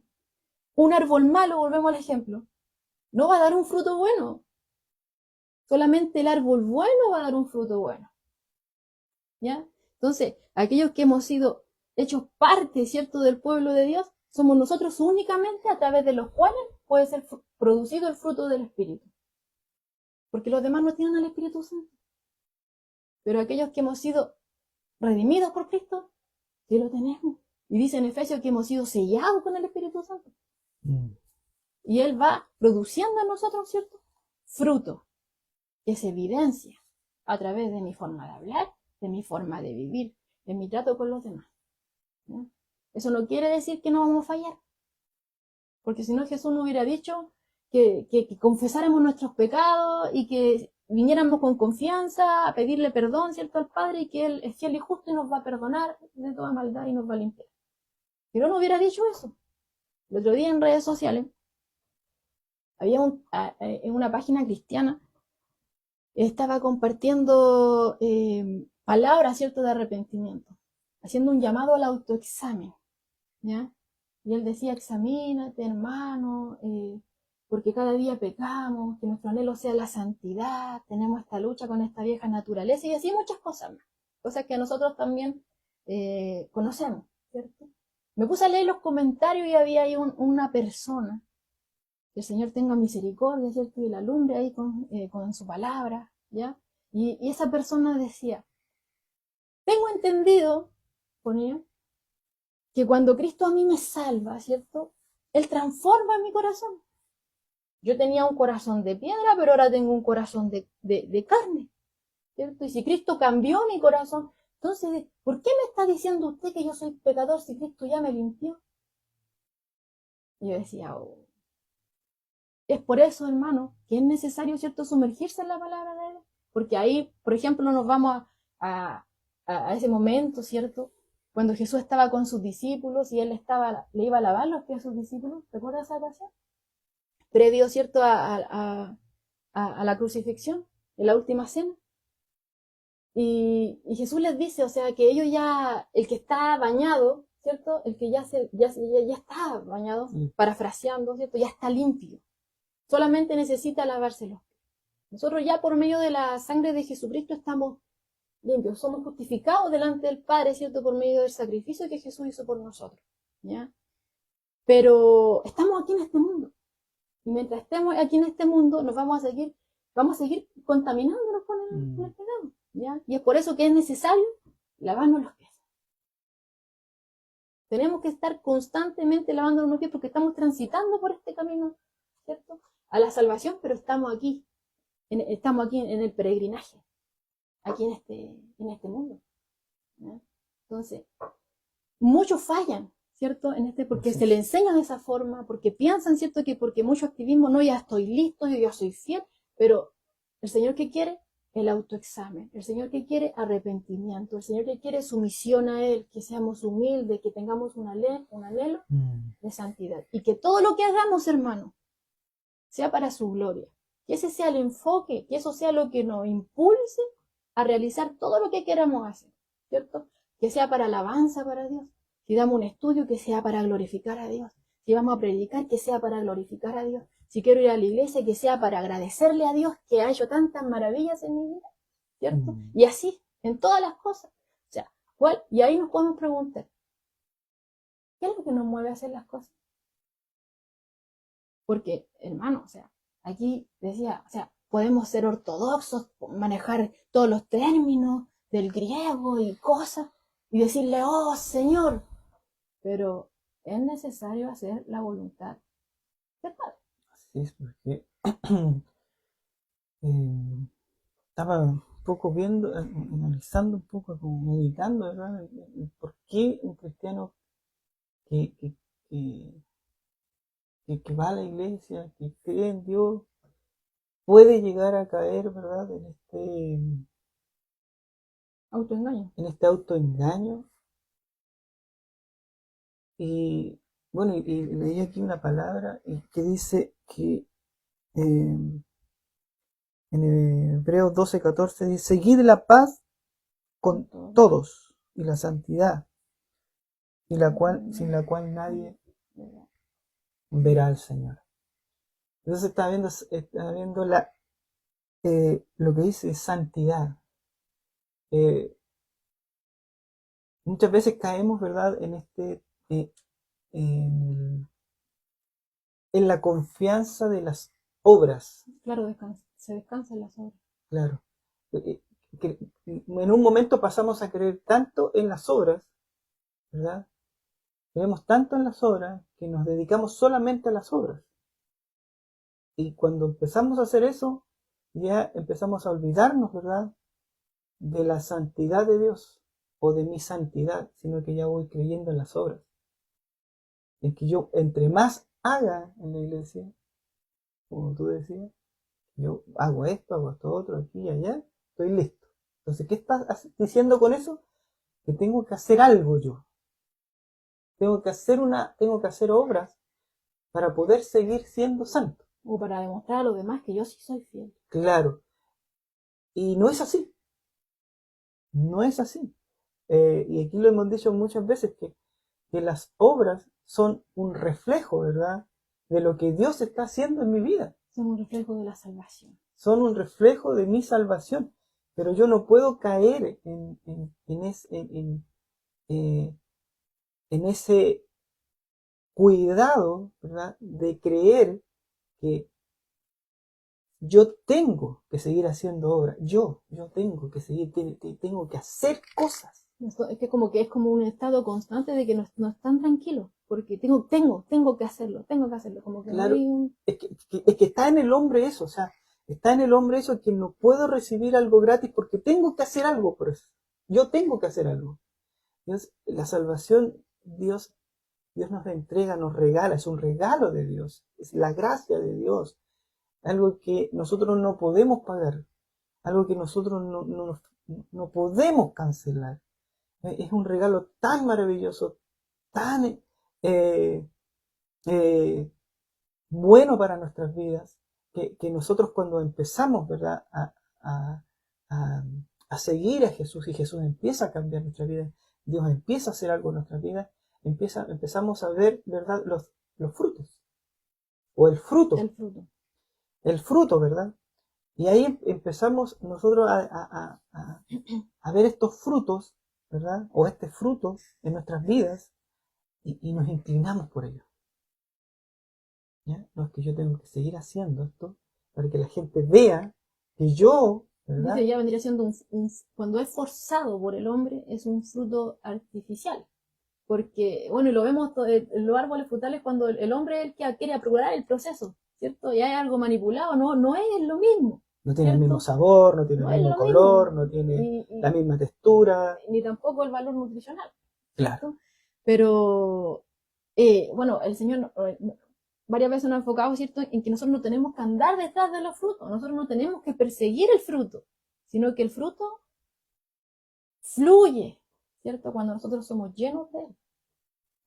Un árbol malo, volvemos al ejemplo, no va a dar un fruto bueno. Solamente el árbol bueno va a dar un fruto bueno. ¿Ya? Entonces, aquellos que hemos sido hechos parte, ¿cierto?, del pueblo de Dios, somos nosotros únicamente a través de los cuales puede ser producido el fruto del Espíritu. Porque los demás no tienen al Espíritu Santo. Pero aquellos que hemos sido redimidos por Cristo, sí lo tenemos. Y dice en Efesios que hemos sido sellados con el Espíritu Santo. Y Él va produciendo en nosotros, ¿cierto?, fruto, que se evidencia a través de mi forma de hablar, de mi forma de vivir, de mi trato con los demás. ¿No? Eso no quiere decir que no vamos a fallar, porque si no Jesús nos hubiera dicho que confesáramos nuestros pecados y que viniéramos con confianza a pedirle perdón, ¿cierto?, al Padre, y que Él es fiel y justo y nos va a perdonar de toda maldad y nos va a limpiar. Pero no hubiera dicho eso. El otro día en redes sociales había en una página cristiana estaba compartiendo palabras, ¿cierto?, de arrepentimiento, haciendo un llamado al autoexamen, ¿ya? Y él decía, examínate, hermano, porque cada día pecamos, que nuestro anhelo sea la santidad, tenemos esta lucha con esta vieja naturaleza, y así muchas cosas más, cosas que nosotros también conocemos, ¿cierto? Me puse a leer los comentarios y había ahí una persona, que el Señor tenga misericordia, ¿cierto?, y la alumbre ahí con su palabra, ¿ya? Y esa persona decía, tengo entendido, ponía, que cuando Cristo a mí me salva, ¿cierto?, Él transforma mi corazón. Yo tenía un corazón de piedra, pero ahora tengo un corazón de carne, ¿cierto? Y si Cristo cambió mi corazón, entonces, ¿por qué me está diciendo usted que yo soy pecador si Cristo ya me limpió? Y yo decía, oh. Es por eso, hermano, que es necesario, ¿cierto?, sumergirse en la palabra de Dios. Porque ahí, por ejemplo, nos vamos a ese momento, ¿cierto?, cuando Jesús estaba con sus discípulos y Él le iba a lavar los pies a sus discípulos. ¿Recuerdas esa ocasión? Previo, ¿cierto?, a la crucifixión, en la última cena. Y Jesús les dice, o sea, que ellos ya, el que está bañado, ¿cierto?, el que ya está bañado, parafraseando, ¿cierto?, ya está limpio. Solamente necesita lavarse los pies. Nosotros ya por medio de la sangre de Jesucristo estamos limpios, somos justificados delante del Padre, ¿cierto?, por medio del sacrificio que Jesús hizo por nosotros, ¿ya? Pero estamos aquí en este mundo, y mientras estemos aquí en este mundo nos vamos a seguir contaminándonos con el pecado, ¿ya? Y es por eso que es necesario lavarnos los pies. Tenemos que estar constantemente lavándonos los pies porque estamos transitando por este camino, ¿cierto?, a la salvación, pero estamos aquí en el peregrinaje, aquí en este mundo, ¿ya? Entonces, muchos fallan, ¿cierto?, porque se le enseña de esa forma, porque piensan, ¿cierto?, que porque mucho activismo, no, ya estoy listo, yo ya soy fiel, pero el Señor que quiere el autoexamen, el Señor que quiere arrepentimiento, el Señor que quiere sumisión a Él, que seamos humildes, que tengamos un anhelo de santidad, y que todo lo que hagamos, hermano, sea para su gloria, que ese sea el enfoque, que eso sea lo que nos impulse a realizar todo lo que queramos hacer, ¿cierto? Que sea para alabanza para Dios. Si damos un estudio, que sea para glorificar a Dios. Si vamos a predicar, que sea para glorificar a Dios. Si quiero ir a la iglesia, que sea para agradecerle a Dios que ha hecho tantas maravillas en mi vida, ¿cierto? Y así, en todas las cosas. O sea, y ahí nos podemos preguntar, ¿qué es lo que nos mueve a hacer las cosas? Porque, hermano, o sea, aquí decía, o sea, podemos ser ortodoxos, manejar todos los términos del griego y cosas, y decirle, oh, Señor, pero es necesario hacer la voluntad del Padre. Así es, porque estaba un poco viendo, analizando un poco, como meditando, ¿verdad?, el por qué un cristiano que, que, que va a la iglesia, que cree en Dios, puede llegar a caer, ¿verdad?, Autoengaño. en este autoengaño. Y bueno, y leí aquí una palabra que dice que en Hebreos 12:14 dice, seguid la paz con todos y la santidad, sin la cual nadie verá al Señor. Entonces está viendo lo que dice santidad. Muchas veces caemos, ¿verdad?, en la confianza de las obras. Claro, se descansa en las obras. Claro. Que en un momento pasamos a creer tanto en las obras, ¿verdad? Creemos tanto en las obras que nos dedicamos solamente a las obras. Y cuando empezamos a hacer eso, ya empezamos a olvidarnos, ¿verdad?, de la santidad de Dios o de mi santidad, sino que ya voy creyendo en las obras. En que yo, entre más haga en la iglesia, como tú decías, yo hago esto otro, aquí y allá, estoy listo. Entonces, ¿qué estás diciendo con eso? Que tengo que hacer algo yo. Tengo que hacer obras para poder seguir siendo santo. O para demostrar a los demás que yo sí soy fiel. Claro. Y no es así. No es así. Y aquí lo hemos dicho muchas veces, que las obras son un reflejo, ¿verdad?, de lo que Dios está haciendo en mi vida. Son un reflejo de la salvación. Son un reflejo de mi salvación. Pero yo no puedo caer en ese cuidado, ¿verdad?, de creer que yo tengo que seguir haciendo obras. Yo tengo que seguir, tengo que hacer cosas. Es que es como un estado constante de que no están tranquilos, porque tengo que hacerlo, como que Claro, no hay un... es que está en el hombre eso, o sea, está en el hombre eso, que no puedo recibir algo gratis porque tengo que hacer algo por eso. Yo tengo que hacer algo. Entonces, la salvación, Dios nos la entrega, nos regala, es un regalo de Dios, es la gracia de Dios, algo que nosotros no podemos pagar, algo que nosotros no podemos cancelar. Es un regalo tan maravilloso, tan eh, bueno para nuestras vidas, que nosotros cuando empezamos, ¿verdad?, a, a, a seguir a Jesús, y Jesús empieza a cambiar nuestra vida, Dios empieza a hacer algo en nuestras vidas, empezamos a ver, ¿verdad?, los frutos, o el fruto, ¿verdad? Y ahí empezamos nosotros a ver estos frutos, ¿verdad?, o este fruto en nuestras vidas, y nos inclinamos por ello. ¿Ya? No, es que yo tengo que seguir haciendo esto para que la gente vea que yo, ¿verdad? Dice, ya vendría siendo cuando es forzado por el hombre, es un fruto artificial. Porque, bueno, y lo vemos en los árboles frutales cuando el hombre es el que quiere apurar el proceso, ¿cierto? Ya es algo manipulado, no es lo mismo. No tiene ¿cierto? el mismo sabor, no tiene No el es mismo lo color, mismo. no tiene Y la misma textura. ni tampoco el valor nutricional. Claro. ¿cierto? Pero, bueno, el Señor varias veces nos ha enfocado, ¿cierto?, en que nosotros no tenemos que andar detrás de los frutos, nosotros no tenemos que perseguir el fruto, sino que el fruto fluye, ¿cierto?, cuando nosotros somos llenos de él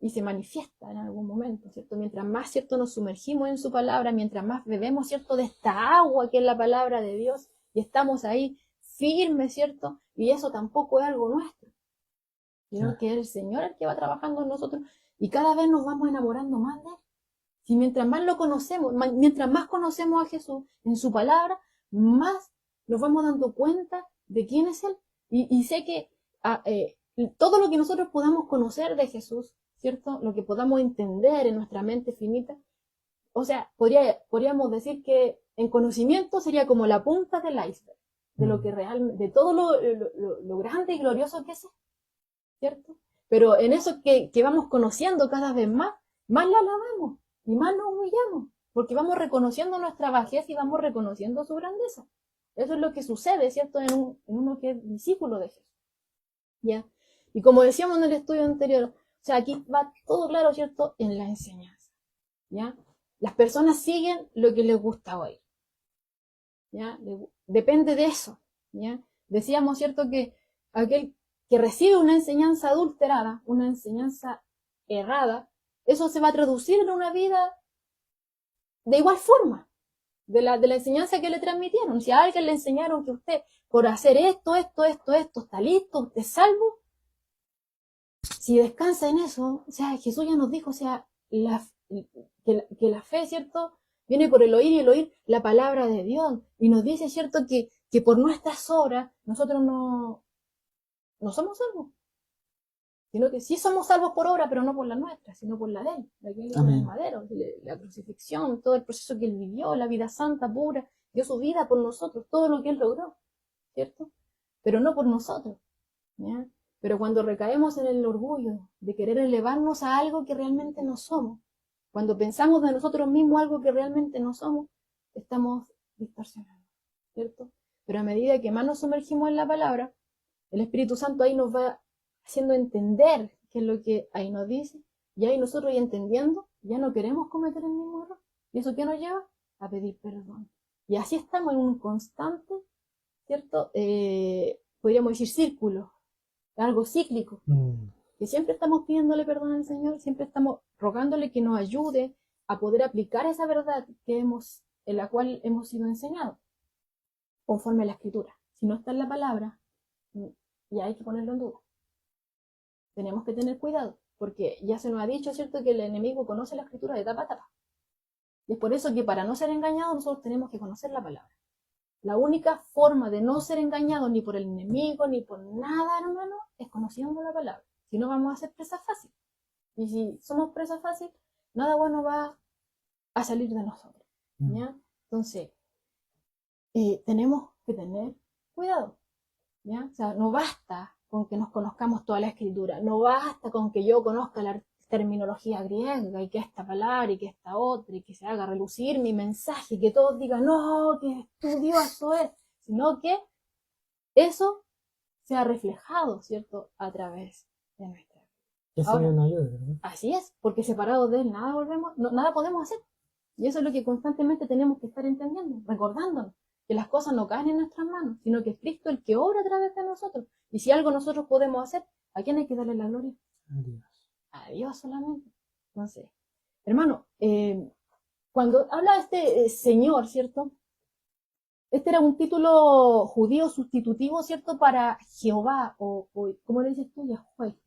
y se manifiesta en algún momento, ¿cierto? Mientras más, ¿cierto?, nos sumergimos en su palabra, mientras más bebemos, ¿cierto?, de esta agua que es la palabra de Dios y estamos ahí firmes, ¿cierto? Y eso tampoco es algo nuestro, sino que es el Señor el que va trabajando en nosotros y cada vez nos vamos enamorando más de él. Si mientras más lo conocemos, mientras más conocemos a Jesús en su palabra, más nos vamos dando cuenta de quién es Él. Y sé que todo lo que nosotros podamos conocer de Jesús, ¿cierto? Lo que podamos entender en nuestra mente finita, o sea, podríamos decir que en conocimiento sería como la punta del iceberg, de lo que realmente, de todo lo grande y glorioso que es, ¿cierto? Pero en eso que vamos conociendo cada vez más la alabamos. Y más nos humillamos, porque vamos reconociendo nuestra bajeza y vamos reconociendo su grandeza. Eso es lo que sucede, ¿cierto?, en uno que es discípulo de Jesús. ¿Ya? Y como decíamos en el estudio anterior, o sea, aquí va todo claro, ¿cierto?, en la enseñanza. ¿Ya? Las personas siguen lo que les gusta oír. ¿Ya? Depende de eso. ¿Ya? Decíamos, ¿cierto?, que aquel que recibe una enseñanza adulterada, una enseñanza errada, eso se va a traducir en una vida de igual forma, de la enseñanza que le transmitieron. Si a alguien le enseñaron que usted, por hacer esto, está listo, usted es salvo, si descansa en eso, o sea, Jesús ya nos dijo, o sea, que la fe, ¿cierto?, viene por el oír y el oír la palabra de Dios. Y nos dice, ¿cierto?, que por nuestras obras nosotros no somos salvos. Sino que sí somos salvos por obra, pero no por la nuestra, sino por la de él, la que él hizo en el madero, la crucifixión, todo el proceso que él vivió, la vida santa, pura, dio su vida por nosotros, todo lo que él logró, ¿cierto? Pero no por nosotros, ¿ya? Pero cuando recaemos en el orgullo de querer elevarnos a algo que realmente no somos, cuando pensamos de nosotros mismos algo que realmente no somos, estamos distorsionando, ¿cierto? Pero a medida que más nos sumergimos en la palabra, el Espíritu Santo ahí nos va haciendo entender qué es lo que ahí nos dice, y ahí nosotros ya entendiendo, ya no queremos cometer el mismo error. ¿Y eso qué nos lleva? A pedir perdón. Y así estamos en un constante, ¿cierto? Podríamos decir círculo, algo cíclico, que siempre estamos pidiéndole perdón al Señor, siempre estamos rogándole que nos ayude a poder aplicar esa verdad en la cual hemos sido enseñados, conforme a la Escritura. Si no está en la palabra, ya hay que ponerlo en duda. Tenemos que tener cuidado, porque ya se nos ha dicho, ¿cierto?, que el enemigo conoce la Escritura de tapa a tapa. Y es por eso que para no ser engañados nosotros tenemos que conocer la palabra. La única forma de no ser engañados ni por el enemigo ni por nada, hermano, es conociendo la palabra. Si no, vamos a ser presa fácil. Y si somos presa fácil, nada bueno va a salir de nosotros, ¿ya? Entonces, tenemos que tener cuidado, ¿ya? O sea, no basta con que nos conozcamos toda la Escritura, no basta con que yo conozca la terminología griega y que esta palabra y que esta otra y que se haga relucir mi mensaje, que todos digan, no, que estudioso es, sino que eso sea reflejado, ¿cierto?, a través de nuestra vida. Que el Señor nos ayude, ¿verdad? Así es, porque separados de Él nada podemos hacer. Y eso es lo que constantemente tenemos que estar entendiendo, recordándonos que las cosas no caen en nuestras manos, sino que es Cristo el que obra a través de nosotros. Y si algo nosotros podemos hacer, ¿a quién hay que darle la gloria? A Dios. A Dios solamente. Entonces, hermano, cuando habla de este Señor, ¿cierto? Este era un título judío sustitutivo, ¿cierto?, para Jehová, o ¿cómo le dices tú? Yahweh,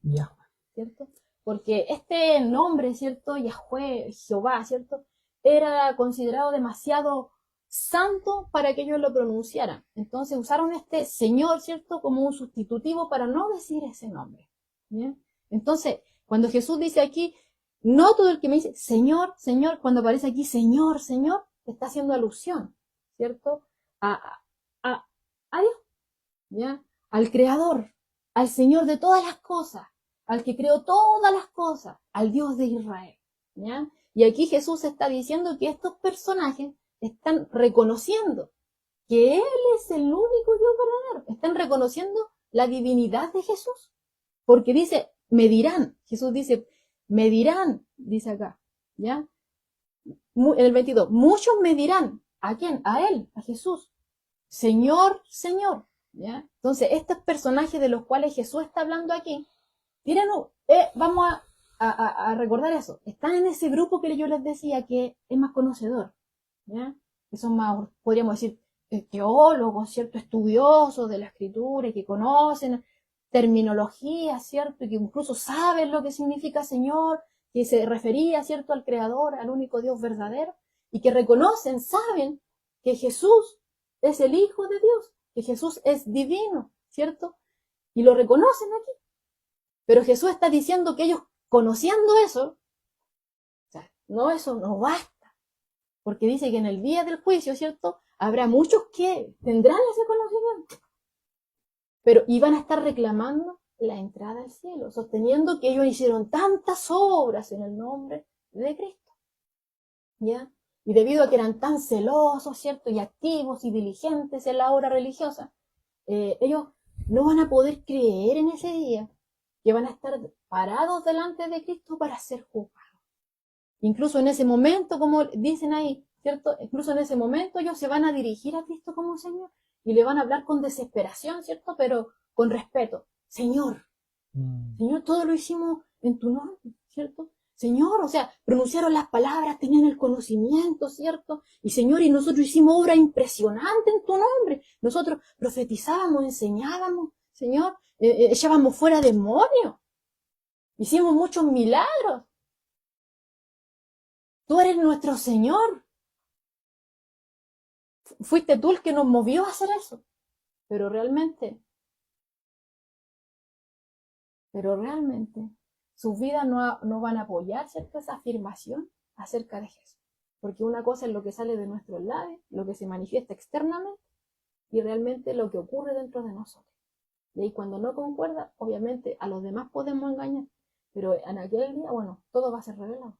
¿cierto? Porque este nombre, ¿cierto?, Yahweh, Jehová, ¿cierto?, era considerado demasiado santo para que ellos lo pronunciaran. Entonces usaron este Señor, ¿cierto?, como un sustitutivo para no decir ese nombre. ¿Bien? Entonces, cuando Jesús dice aquí, no todo el que me dice Señor, Señor, cuando aparece aquí Señor, Señor, está haciendo alusión, ¿cierto?, a Dios, ¿ya?, al Creador, al Señor de todas las cosas, al que creó todas las cosas, al Dios de Israel, ¿ya? Y aquí Jesús está diciendo que estos personajes están reconociendo que Él es el único Dios verdadero, están reconociendo la divinidad de Jesús, porque dice, me dirán, Jesús dice, me dirán, dice acá, ¿ya? En el 22, muchos me dirán, ¿a quién? A Él, a Jesús, Señor, Señor, ¿ya? Entonces, estos personajes de los cuales Jesús está hablando aquí, vamos a recordar eso, están en ese grupo que yo les decía que es más conocedor, ¿ya? Que son más, podríamos decir, teólogos, ¿cierto?, estudiosos de la Escritura y que conocen terminología, ¿cierto?, y que incluso saben lo que significa Señor, que se refería, ¿cierto?, al Creador, al único Dios verdadero, y que reconocen, saben que Jesús es el Hijo de Dios, que Jesús es divino, ¿cierto? Y lo reconocen aquí. Pero Jesús está diciendo que ellos, conociendo eso, o sea, eso no basta, porque dice que en el día del juicio, ¿cierto?, habrá muchos que tendrán ese conocimiento, pero iban a estar reclamando la entrada al cielo, sosteniendo que ellos hicieron tantas obras en el nombre de Cristo, ¿ya? Y debido a que eran tan celosos, ¿cierto?, y activos y diligentes en la obra religiosa, ellos no van a poder creer en ese día que van a estar parados delante de Cristo para ser juzgados. Incluso en ese momento, como dicen ahí, ¿cierto?, incluso en ese momento ellos se van a dirigir a Cristo como Señor y le van a hablar con desesperación, ¿cierto?, pero con respeto. Señor, Señor, todo lo hicimos en tu nombre, ¿cierto? Señor, o sea, pronunciaron las palabras, tenían el conocimiento, ¿cierto? Y Señor, y nosotros hicimos obra impresionante en tu nombre. Nosotros profetizábamos, enseñábamos, Señor, echábamos fuera demonios. Hicimos muchos milagros. Tú eres nuestro Señor. Fuiste tú el que nos movió a hacer eso. Pero realmente, sus vidas no van a apoyar, ¿cierto?, esa afirmación acerca de Jesús. Porque una cosa es lo que sale de nuestros labios, lo que se manifiesta externamente, y realmente lo que ocurre dentro de nosotros. Y ahí cuando no concuerda, obviamente a los demás podemos engañar, pero en aquel día, bueno, todo va a ser revelado.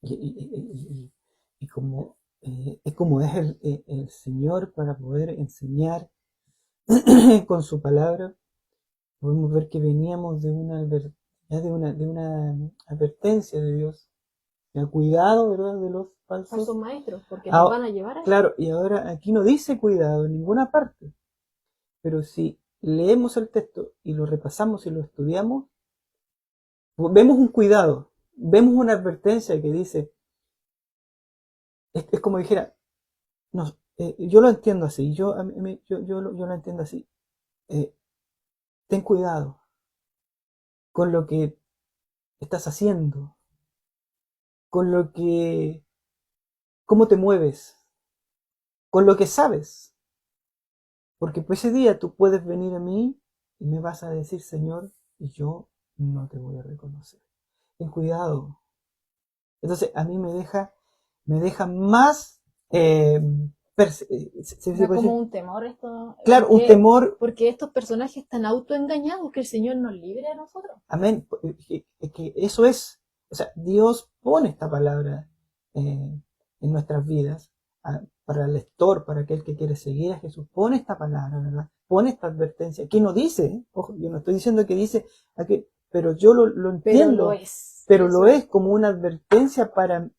Y como es como es el Señor para poder enseñar con su palabra, podemos ver que veníamos de una advertencia de Dios. Ya, cuidado, ¿verdad?, de los Falsos maestros, porque Ah, nos van a llevar a eso. Claro, y ahora aquí no dice cuidado en ninguna parte, pero si leemos el texto y lo repasamos y lo estudiamos, vemos un cuidado, vemos una advertencia que dice, es como dijera, no, yo lo entiendo así, yo lo entiendo así, eh, ten cuidado con lo que estás haciendo, con lo que, cómo te mueves, con lo que sabes, porque pues ese día tú puedes venir a mí y me vas a decir, Señor, y yo no te voy a reconocer. Ten cuidado. Entonces a mí me deja más, Da como un temor esto. claro, un temor. Porque estos personajes están autoengañados, que el Señor nos libre a nosotros. Amén. Que eso es, o sea, Dios pone esta palabra en nuestras vidas, para el lector, para aquel que quiere seguir a Jesús, pone esta palabra, ¿verdad? Pone esta advertencia, que no dice, ojo, yo no estoy diciendo que dice, pero yo lo entiendo, pero lo es como una advertencia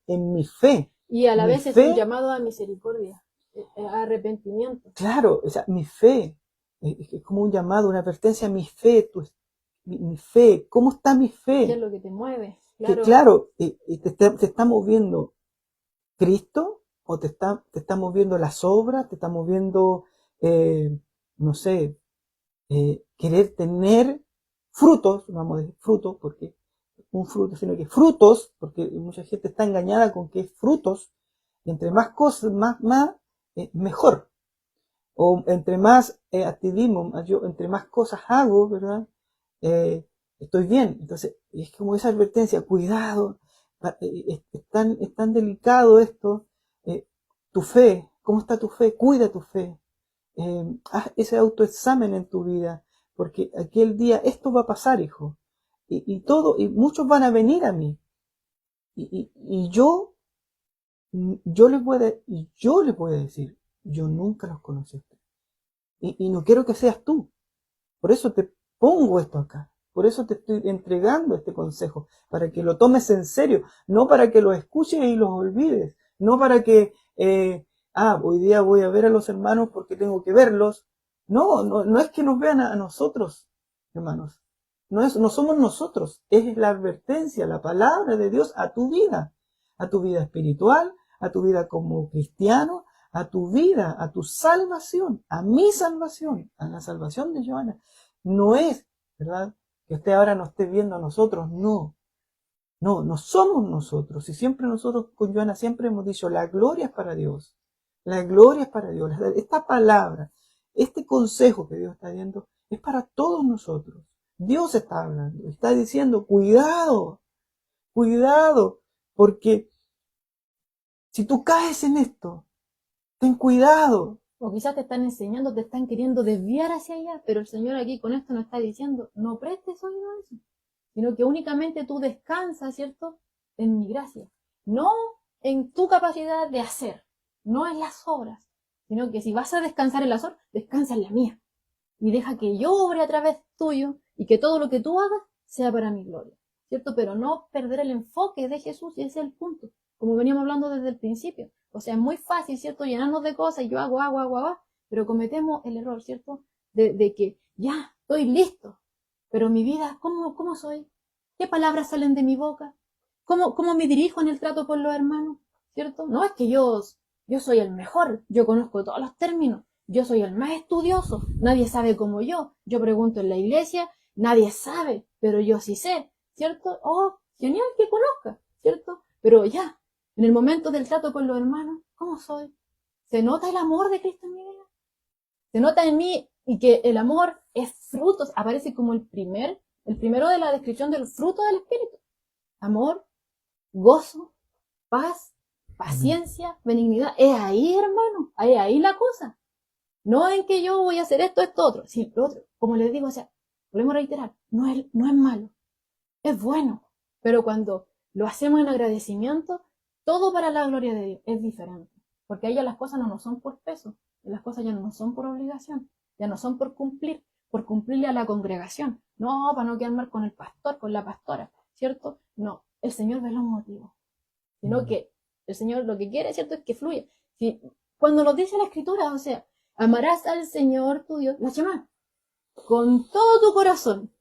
en mi fe. Y a la vez es un llamado a misericordia, a arrepentimiento. Claro, o sea, mi fe, es como un llamado, una advertencia a mi fe, mi fe, ¿cómo está mi fe? ¿Qué es lo que te mueve? Claro, te está moviendo Cristo, o te está moviendo las obras, te está moviendo, no sé, querer tener frutos, vamos a decir frutos, porque un fruto, sino que frutos, porque mucha gente está engañada con que es frutos, y entre más cosas, más mejor. O entre más activismo, entre más cosas hago, ¿verdad? Estoy bien. Entonces, es como esa advertencia, cuidado, es tan delicado esto. Tu fe, ¿cómo está tu fe? Cuida tu fe. Haz ese autoexamen en tu vida, porque aquel día esto va a pasar, hijo. Y muchos van a venir a mí. Y yo les voy a decir, yo nunca los conocí. Y no quiero que seas tú. Por eso te pongo esto acá. Por eso te estoy entregando este consejo, para que lo tomes en serio, no para que lo escuches y los olvides, no para que, hoy día voy a ver a los hermanos porque tengo que verlos. No es que nos vean a nosotros, hermanos. No somos nosotros, es la advertencia, la palabra de Dios a tu vida espiritual, a tu vida como cristiano, a tu vida, a tu salvación, a mi salvación, a la salvación de Joana. No es, ¿verdad?, que usted ahora nos esté viendo a nosotros, no somos nosotros. Y siempre nosotros con Joana siempre hemos dicho, la gloria es para Dios, la gloria es para Dios. Esta palabra, este consejo que Dios está dando, es para todos nosotros. Dios está hablando, está diciendo, cuidado, porque si tú caes en esto, ten cuidado. O quizás te están enseñando, te están queriendo desviar hacia allá, pero el Señor aquí con esto nos está diciendo, no prestes oído a eso, sino que únicamente tú descansas, ¿cierto?, en mi gracia, no en tu capacidad de hacer, no en las obras, sino que si vas a descansar en las obras, descansa en la mía, y deja que yo obre a través tuyo, y que todo lo que tú hagas sea para mi gloria, ¿cierto? Pero no perder el enfoque de Jesús, y ese es el punto, como veníamos hablando desde el principio. O sea, es muy fácil, ¿cierto?, llenarnos de cosas, y yo hago, pero cometemos el error, ¿cierto?, de que ya estoy listo, pero mi vida, ¿cómo soy? ¿Qué palabras salen de mi boca? ¿Cómo me dirijo en el trato con los hermanos? ¿Cierto? No es que yo soy el mejor, yo conozco todos los términos, yo soy el más estudioso, nadie sabe como yo pregunto en la iglesia, nadie sabe, pero yo sí sé, ¿cierto? Oh, genial que conozca, ¿cierto? Pero ya, en el momento del trato con los hermanos, ¿cómo soy? ¿Se nota el amor de Cristo en mi vida? ¿Se nota en mí? Y que el amor es frutos, aparece como el primero de la descripción del fruto del Espíritu. Amor, gozo, paz, paciencia, benignidad. Es ahí, hermano, es ahí la cosa. No en que yo voy a hacer esto, otro. Si lo otro, como les digo, o sea, volvemos a reiterar, no es malo, es bueno. Pero cuando lo hacemos en agradecimiento, todo para la gloria de Dios es diferente. Porque ahí ya las cosas no nos son por peso, las cosas ya no nos son por obligación, ya no son por cumplirle a la congregación. No, para no quedar mal con el pastor, con la pastora, ¿cierto? No, el Señor ve los motivos. Sino que el Señor lo que quiere, ¿cierto?, es que fluya. Si, cuando nos dice la Escritura, o sea, amarás al Señor tu Dios, la Shema, con todo tu corazón,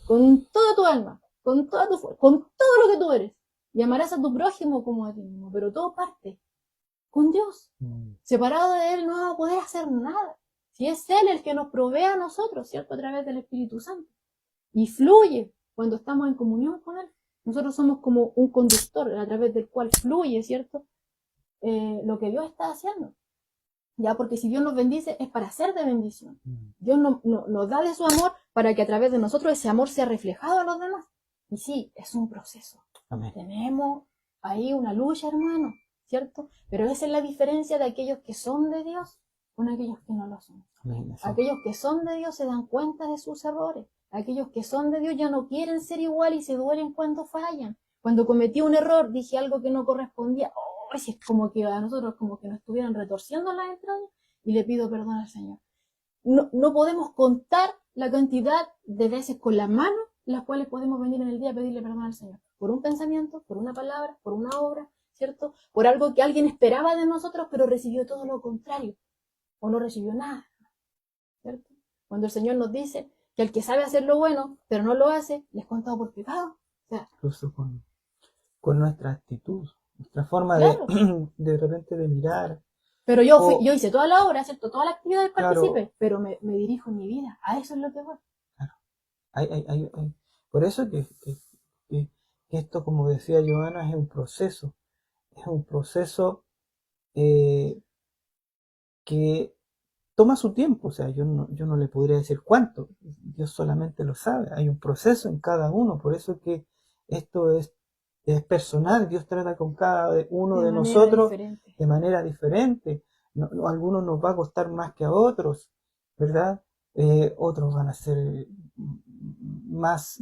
con toda tu alma, con toda tu fuerza, con todo lo que tú eres. Y amarás a tu prójimo como a ti mismo, pero todo parte con Dios. Separado de Él no vamos a poder hacer nada. Si es Él el que nos provee a nosotros, ¿cierto?, a través del Espíritu Santo. Y fluye cuando estamos en comunión con Él. Nosotros somos como un conductor a través del cual fluye, ¿cierto?, lo que Dios está haciendo. Ya, porque si Dios nos bendice es para ser de bendición. Dios nos da de su amor para que a través de nosotros ese amor sea reflejado a los demás. Y sí, es un proceso. Amén. Tenemos ahí una lucha, hermano, ¿cierto? Pero esa es la diferencia de aquellos que son de Dios con aquellos que no lo son. Amén. Aquellos que son de Dios se dan cuenta de sus errores. Aquellos que son de Dios ya no quieren ser igual y se duelen cuando fallan. Cuando cometí un error, dije algo que no correspondía. Oh, es como que a nosotros como que nos estuvieran retorciendo las entrañas y le pido perdón al Señor. No podemos contar la cantidad de veces con la mano las cuales podemos venir en el día a pedirle perdón al Señor. Por un pensamiento, por una palabra, por una obra, ¿cierto? Por algo que alguien esperaba de nosotros, pero recibió todo lo contrario. O no recibió nada, ¿cierto? Cuando el Señor nos dice que el que sabe hacer lo bueno, pero no lo hace, le es contado por pecado. O sea, incluso con nuestra actitud, nuestra forma claro. de repente de mirar. Pero yo hice toda la obra, ¿cierto? Toda la actividad participé, Claro. pero me dirijo en mi vida. A eso es lo que voy. Claro. Hay. Por eso que esto, como decía Joana, es un proceso. Es un proceso que toma su tiempo. O sea, yo no le podría decir cuánto. Dios solamente lo sabe. Hay un proceso en cada uno. Por eso que esto es personal. Dios trata con cada uno de nosotros de manera diferente. A algunos nos va a costar más que a otros, ¿verdad? Otros van a ser más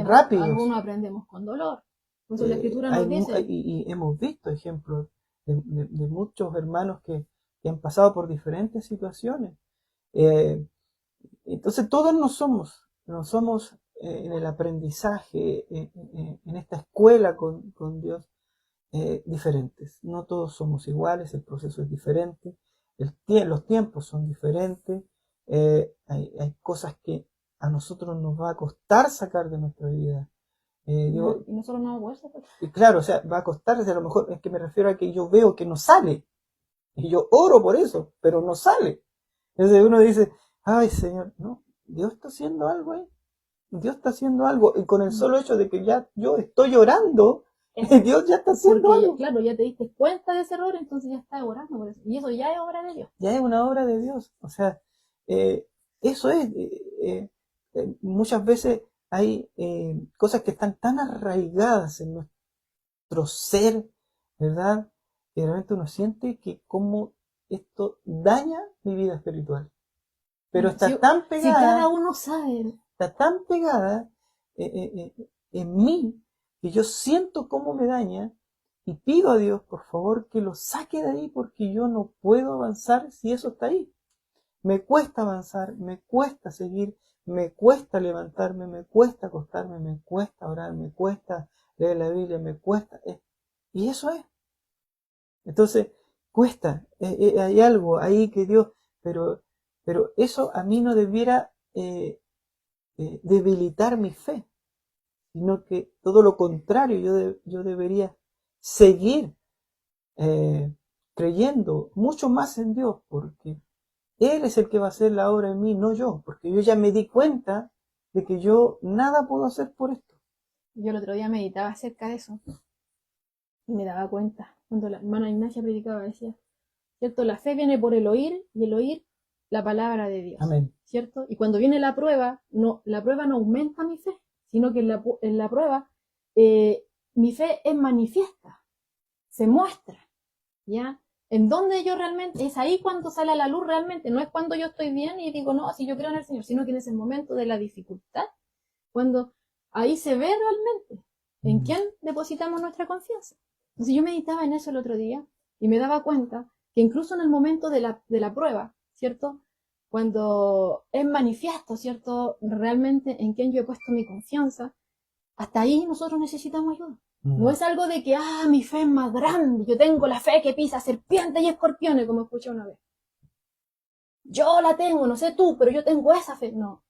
rápidos. Algunos aprendemos con dolor. Por eso la Escritura nos dice. Y hemos visto ejemplos de muchos hermanos que han pasado por diferentes situaciones. Entonces todos no somos en el aprendizaje, en esta escuela con Dios, diferentes. No todos somos iguales, el proceso es diferente, los tiempos son diferentes, hay cosas que a nosotros nos va a costar sacar de nuestra vida. Y nosotros no vamos a poder. Claro, o sea, va a costarse, a lo mejor es que me refiero a que yo veo que no sale. Y yo oro por eso, pero no sale. Entonces uno dice, ay Señor, no, Dios está haciendo algo ahí. Dios está haciendo algo. Y con el solo hecho de que ya yo estoy orando, Dios ya está haciendo algo. Claro, ya te diste cuenta de ese error, entonces ya estás orando por eso. Y eso ya es obra de Dios. Ya es una obra de Dios. O sea, eso es. Muchas veces hay cosas que están tan arraigadas en nuestro ser, ¿verdad? Que realmente uno siente que como esto daña mi vida espiritual. Pero está tan pegada. Si cada uno sabe. Está tan pegada en mí que yo siento cómo me daña y pido a Dios, por favor, que lo saque de ahí porque yo no puedo avanzar si eso está ahí. Me cuesta avanzar, me cuesta seguir, me cuesta levantarme, me cuesta acostarme, me cuesta orar, me cuesta leer la Biblia, me cuesta. Y eso es. Entonces, cuesta. Hay algo ahí que Dios, pero eso a mí no debiera debilitar mi fe. sino que todo lo contrario, yo debería seguir creyendo mucho más en Dios, porque Él es el que va a hacer la obra en mí, no yo, porque yo ya me di cuenta de que yo nada puedo hacer por esto. Yo el otro día meditaba acerca de eso y me daba cuenta, cuando la hermana Ignacia predicaba, decía, ¿cierto? La fe viene por el oír y el oír la palabra de Dios, Amén. ¿cierto? Y cuando viene la prueba no aumenta mi fe, sino que en la prueba mi fe es manifiesta, se muestra, ¿ya? En donde yo realmente, es ahí cuando sale a la luz realmente, no es cuando yo estoy bien y digo, no, si yo creo en el Señor, sino que en ese momento de la dificultad, cuando ahí se ve realmente en quién depositamos nuestra confianza. Entonces yo meditaba en eso el otro día y me daba cuenta que incluso en el momento de la prueba, ¿cierto? Cuando es manifiesto, ¿cierto? Realmente en quién yo he puesto mi confianza, hasta ahí nosotros necesitamos ayuda. No es algo de que, mi fe es más grande, yo tengo la fe que pisa serpientes y escorpiones, como escuché una vez. Yo la tengo, no sé tú, pero yo tengo esa fe. No,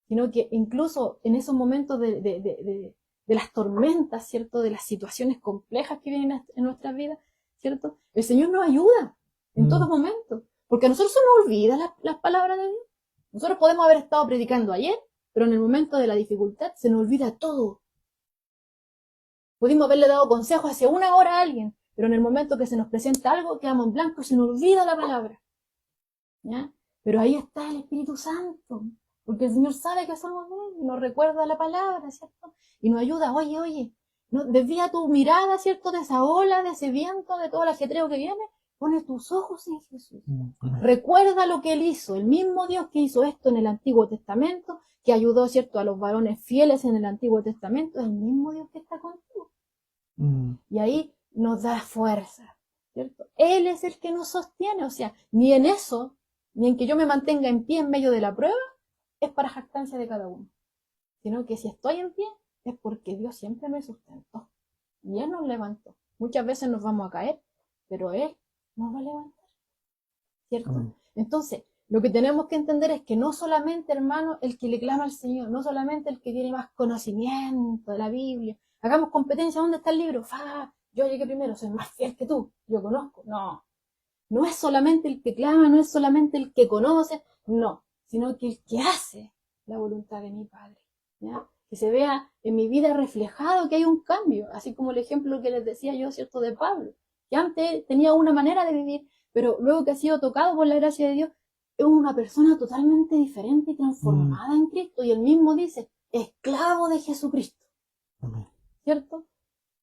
sino que incluso en esos momentos de las tormentas, ¿cierto? De las situaciones complejas que vienen en nuestras vidas, ¿cierto? El Señor nos ayuda en todo momento, porque a nosotros se nos olvida las palabras de Dios. Nosotros podemos haber estado predicando ayer, pero en el momento de la dificultad se nos olvida todo. Pudimos haberle dado consejos hace una hora a alguien, pero en el momento que se nos presenta algo, quedamos en blanco y se nos olvida la palabra. ¿Ya? Pero ahí está el Espíritu Santo, porque el Señor sabe que somos débiles, nos recuerda la palabra, ¿cierto? Y nos ayuda, oye, no, desvía tu mirada, ¿cierto? De esa ola, de ese viento, de todo el ajetreo que viene, pone tus ojos en Jesús. Recuerda lo que Él hizo, el mismo Dios que hizo esto en el Antiguo Testamento, que ayudó, ¿cierto?, a los varones fieles en el Antiguo Testamento, es el mismo Dios que está contigo. Y ahí nos da fuerza, ¿cierto? Él es el que nos sostiene, o sea, ni en eso, ni en que yo me mantenga en pie en medio de la prueba, es para jactancia de cada uno, sino que si estoy en pie, es porque Dios siempre me sustentó, y Él nos levantó. Muchas veces nos vamos a caer, pero Él nos va a levantar, ¿cierto? Entonces, lo que tenemos que entender es que no solamente, hermano, el que le clama al Señor, no solamente el que tiene más conocimiento de la Biblia, hagamos competencia, ¿dónde está el libro? Yo llegué primero, soy más fiel que tú, yo conozco. No es solamente el que clama, no es solamente el que conoce, no, sino que el que hace la voluntad de mi Padre, ¿ya? Que se vea en mi vida reflejado que hay un cambio, así como el ejemplo que les decía yo, ¿cierto?, de Pablo, que antes tenía una manera de vivir, pero luego que ha sido tocado por la gracia de Dios, es una persona totalmente diferente y transformada en Cristo, y él mismo dice, esclavo de Jesucristo, ¿cierto?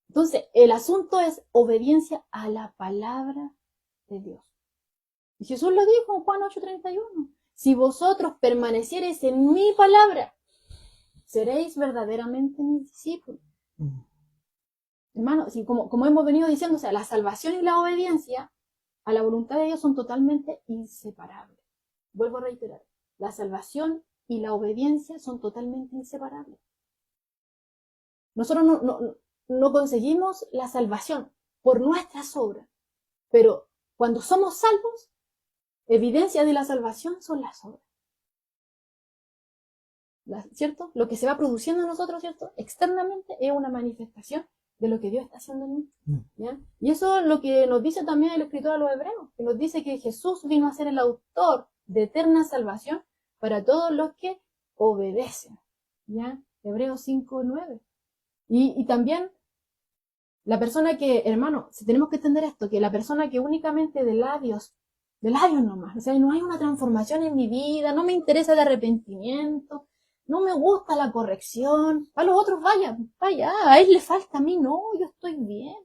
Entonces, el asunto es obediencia a la palabra de Dios. Y Jesús lo dijo en Juan 8:31, si vosotros permaneciereis en mi palabra, seréis verdaderamente mis discípulos. Hermano, como hemos venido diciendo, o sea, la salvación y la obediencia a la voluntad de Dios son totalmente inseparables. Vuelvo a reiterar, la salvación y la obediencia son totalmente inseparables. Nosotros no conseguimos la salvación por nuestras obras, pero cuando somos salvos, evidencia de la salvación son las obras. ¿Cierto? Lo que se va produciendo en nosotros, ¿cierto?, externamente es una manifestación de lo que Dios está haciendo en mí, ¿ya? Y eso es lo que nos dice también el escritor a los hebreos, que nos dice que Jesús vino a ser el autor de eterna salvación para todos los que obedecen, ¿ya? Hebreos 5:9. Y también la persona que, hermano, si tenemos que entender esto, que la persona que únicamente de labios nomás, o sea, no hay una transformación en mi vida, no me interesa el arrepentimiento, no me gusta la corrección, a los otros vaya, a él le falta, a mí no, yo estoy bien,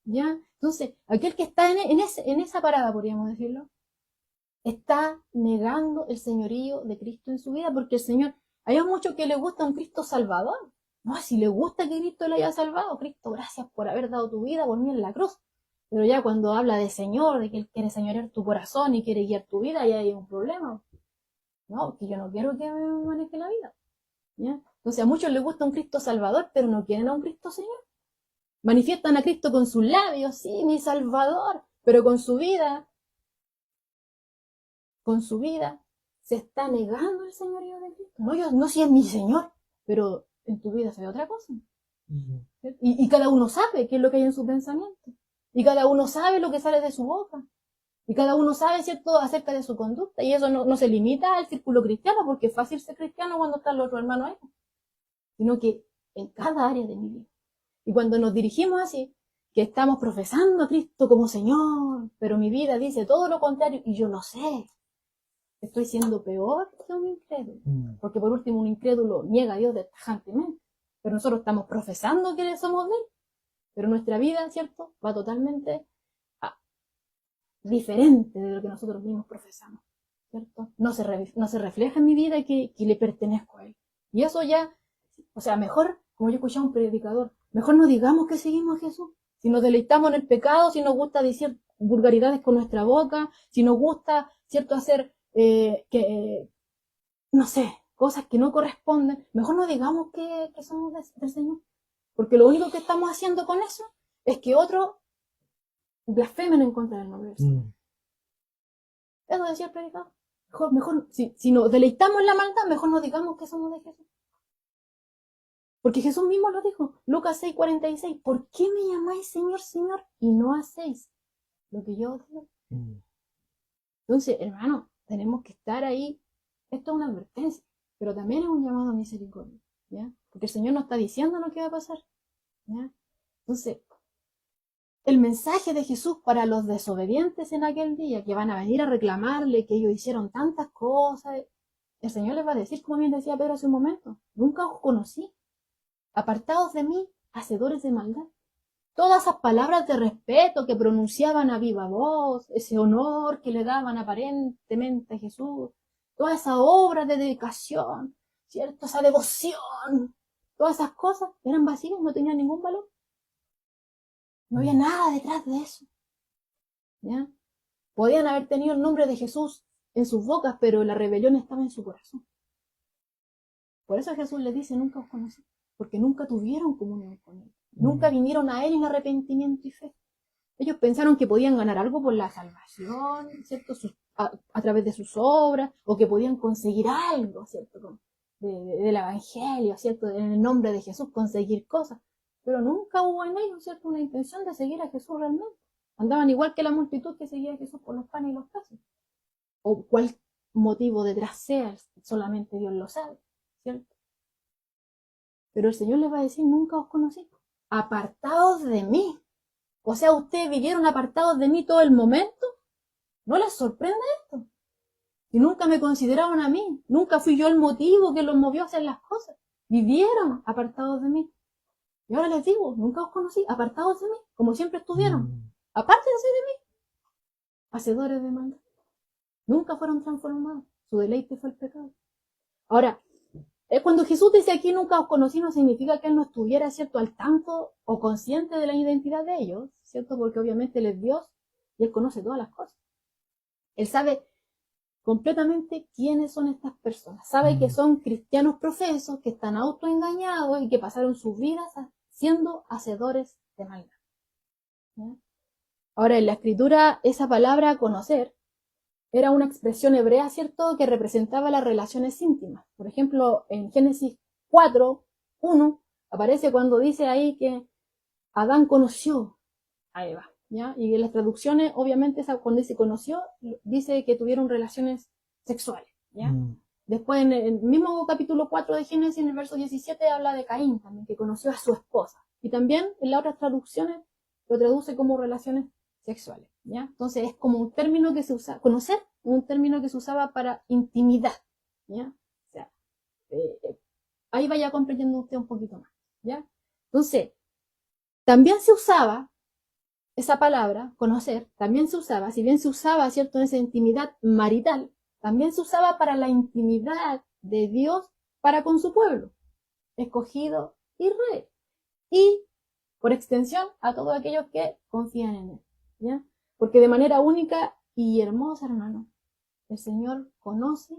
¿ya? Entonces, aquel que está en esa parada, podríamos decirlo, está negando el señorío de Cristo en su vida, porque el Señor, hay muchos que le gusta un Cristo salvador, no, si le gusta que Cristo le haya salvado, Cristo, gracias por haber dado tu vida por mí en la cruz, pero ya cuando habla de Señor, de que Él quiere señorear tu corazón y quiere guiar tu vida, ya hay un problema. No, que yo no quiero que me maneje la vida, ¿ya? Entonces a muchos les gusta un Cristo salvador, pero no quieren a un Cristo Señor. Manifiestan a Cristo con sus labios, sí, mi salvador, pero con su vida se está negando el señorío de Cristo. No, si es mi Señor, pero en tu vida se ve otra cosa. Y cada uno sabe qué es lo que hay en su pensamiento. Y cada uno sabe lo que sale de su boca. Y cada uno sabe, ¿cierto?, acerca de su conducta. Y eso no se limita al círculo cristiano, porque es fácil ser cristiano cuando están los otros hermanos ahí. Sino que en cada área de mi vida. Y cuando nos dirigimos así, que estamos profesando a Cristo como Señor, pero mi vida dice todo lo contrario, y yo lo sé, estoy siendo peor que un incrédulo. Porque por último un incrédulo niega a Dios tajantemente. Pero nosotros estamos profesando que somos de Él. Pero nuestra vida, ¿cierto?, va totalmente diferente de lo que nosotros mismos profesamos, ¿cierto? No se refleja en mi vida que le pertenezco a Él. Y eso ya, o sea, mejor, como yo escuchaba un predicador, mejor no digamos que seguimos a Jesús. Si nos deleitamos en el pecado, si nos gusta decir vulgaridades con nuestra boca, si nos gusta, ¿cierto?, hacer, no sé, cosas que no corresponden, mejor no digamos que somos del Señor. Porque lo único que estamos haciendo con eso es que otros blasfemen en contra del nombre del Señor. Eso decía el predicador. Mejor si nos deleitamos en la maldad, mejor no digamos que somos de Jesús. Porque Jesús mismo lo dijo, Lucas 6:46, ¿por qué me llamáis Señor, Señor, y no hacéis lo que yo os digo? Entonces, hermano, tenemos que estar ahí. Esto es una advertencia, pero también es un llamado a misericordia, ¿ya? Porque el Señor nos está diciendo lo que va a pasar, ¿ya? Entonces, el mensaje de Jesús para los desobedientes en aquel día, que van a venir a reclamarle que ellos hicieron tantas cosas, el Señor les va a decir, como bien decía Pedro hace un momento, nunca os conocí, apartados de mí, hacedores de maldad. Todas esas palabras de respeto que pronunciaban a viva voz, ese honor que le daban aparentemente a Jesús, toda esa obra de dedicación, ¿cierto?, esa devoción, todas esas cosas eran vacías, no tenían ningún valor. No había nada detrás de eso, ¿ya? Podían haber tenido el nombre de Jesús en sus bocas, pero la rebelión estaba en su corazón. Por eso Jesús les dice, nunca os conocí, porque nunca tuvieron comunión con Él. Nunca vinieron a Él en arrepentimiento y fe. Ellos pensaron que podían ganar algo por la salvación, ¿cierto?, a través de sus obras, o que podían conseguir algo, ¿cierto?, del Evangelio, ¿cierto?, en el nombre de Jesús, conseguir cosas. Pero nunca hubo en ellos, ¿cierto?, una intención de seguir a Jesús realmente. Andaban igual que la multitud que seguía a Jesús por los panes y los peces. O cuál motivo detrás sea, solamente Dios lo sabe, ¿cierto? Pero el Señor les va a decir, nunca os conocí. Apartados de mí. O sea, ustedes vivieron apartados de mí todo el momento. ¿No les sorprende esto? Y nunca me consideraron a mí. Nunca fui yo el motivo que los movió a hacer las cosas. Vivieron apartados de mí. Y ahora les digo, nunca os conocí, apartados de mí, como siempre estuvieron. Apártense de mí, hacedores de maldad. Nunca fueron transformados. Su deleite fue el pecado. Ahora, cuando Jesús dice aquí nunca os conocí, no significa que Él no estuviera, ¿cierto?, al tanto o consciente de la identidad de ellos, ¿cierto? Porque obviamente Él es Dios y Él conoce todas las cosas. Él sabe completamente quiénes son estas personas. Sabe que son cristianos profesos, que están autoengañados y que pasaron sus vidas siendo hacedores de maldad. ¿Ya? Ahora, en la escritura, esa palabra conocer era una expresión hebrea, ¿cierto?, que representaba las relaciones íntimas. Por ejemplo, en Génesis 4:1 aparece cuando dice ahí que Adán conoció a Eva, ¿ya? Y en las traducciones, obviamente, cuando dice conoció, dice que tuvieron relaciones sexuales, ¿ya? Después, en el mismo capítulo 4 de Génesis, en el verso 17, habla de Caín también, que conoció a su esposa. Y también en las otras traducciones lo traduce como relaciones sexuales, ¿ya? Entonces es como un término que se usa, conocer, un término que se usaba para intimidad, ¿ya? O sea, ahí vaya comprendiendo usted un poquito más, ¿ya? Entonces, también se usaba esa palabra, conocer, también se usaba, si bien se usaba, ¿cierto?, en esa intimidad marital, también se usaba para la intimidad de Dios para con su pueblo, escogido y rey, y por extensión a todos aquellos que confían en Él, ¿ya? Porque de manera única y hermosa, hermano, el Señor conoce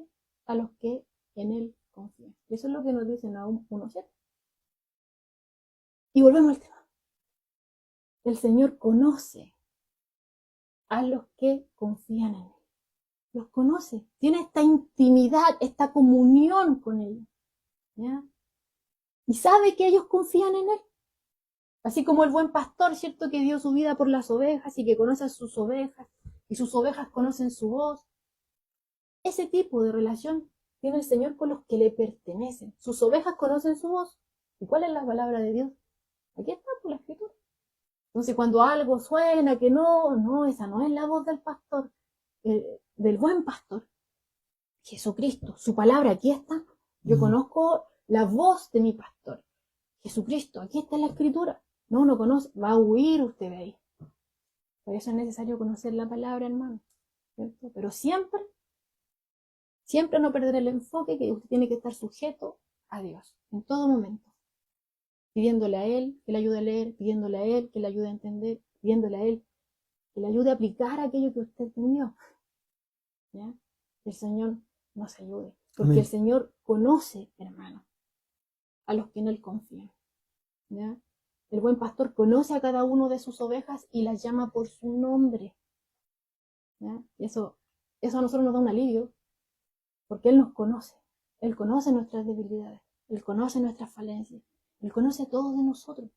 a los que en Él confían. Eso es lo que nos dice Nahum 1:7. Y volvemos al tema. El Señor conoce a los que confían en Él. Los conoce. Tiene esta intimidad, esta comunión con ellos, ¿ya? y sabe que ellos confían en él. Así como el buen pastor, ¿cierto? Que dio su vida por las ovejas y que conoce a sus ovejas y sus ovejas conocen su voz. Ese tipo de relación tiene el Señor con los que le pertenecen. Sus ovejas conocen su voz. ¿Y cuál es la palabra de Dios? Aquí está por la escritura. Entonces cuando algo suena que no, esa no es la voz del pastor, del buen pastor. Jesucristo, su palabra, aquí está. Yo conozco la voz de mi pastor. Jesucristo, aquí está en la escritura. No conoce, va a huir usted de ahí. Por eso es necesario conocer la palabra, hermano, ¿cierto? Pero siempre no perder el enfoque que usted tiene que estar sujeto a Dios, en todo momento. Pidiéndole a Él que le ayude a leer, pidiéndole a Él que le ayude a entender, pidiéndole a Él que le ayude a aplicar aquello que usted entendió. ¿Ya? Que el Señor nos ayude. Porque Amén. el Señor conoce, hermano, a los que en Él confían. ¿Ya? El buen pastor conoce a cada uno de sus ovejas y las llama por su nombre. ¿Ya? Y eso a nosotros nos da un alivio, porque Él nos conoce. Él conoce nuestras debilidades, Él conoce nuestras falencias, Él conoce a todos de nosotros.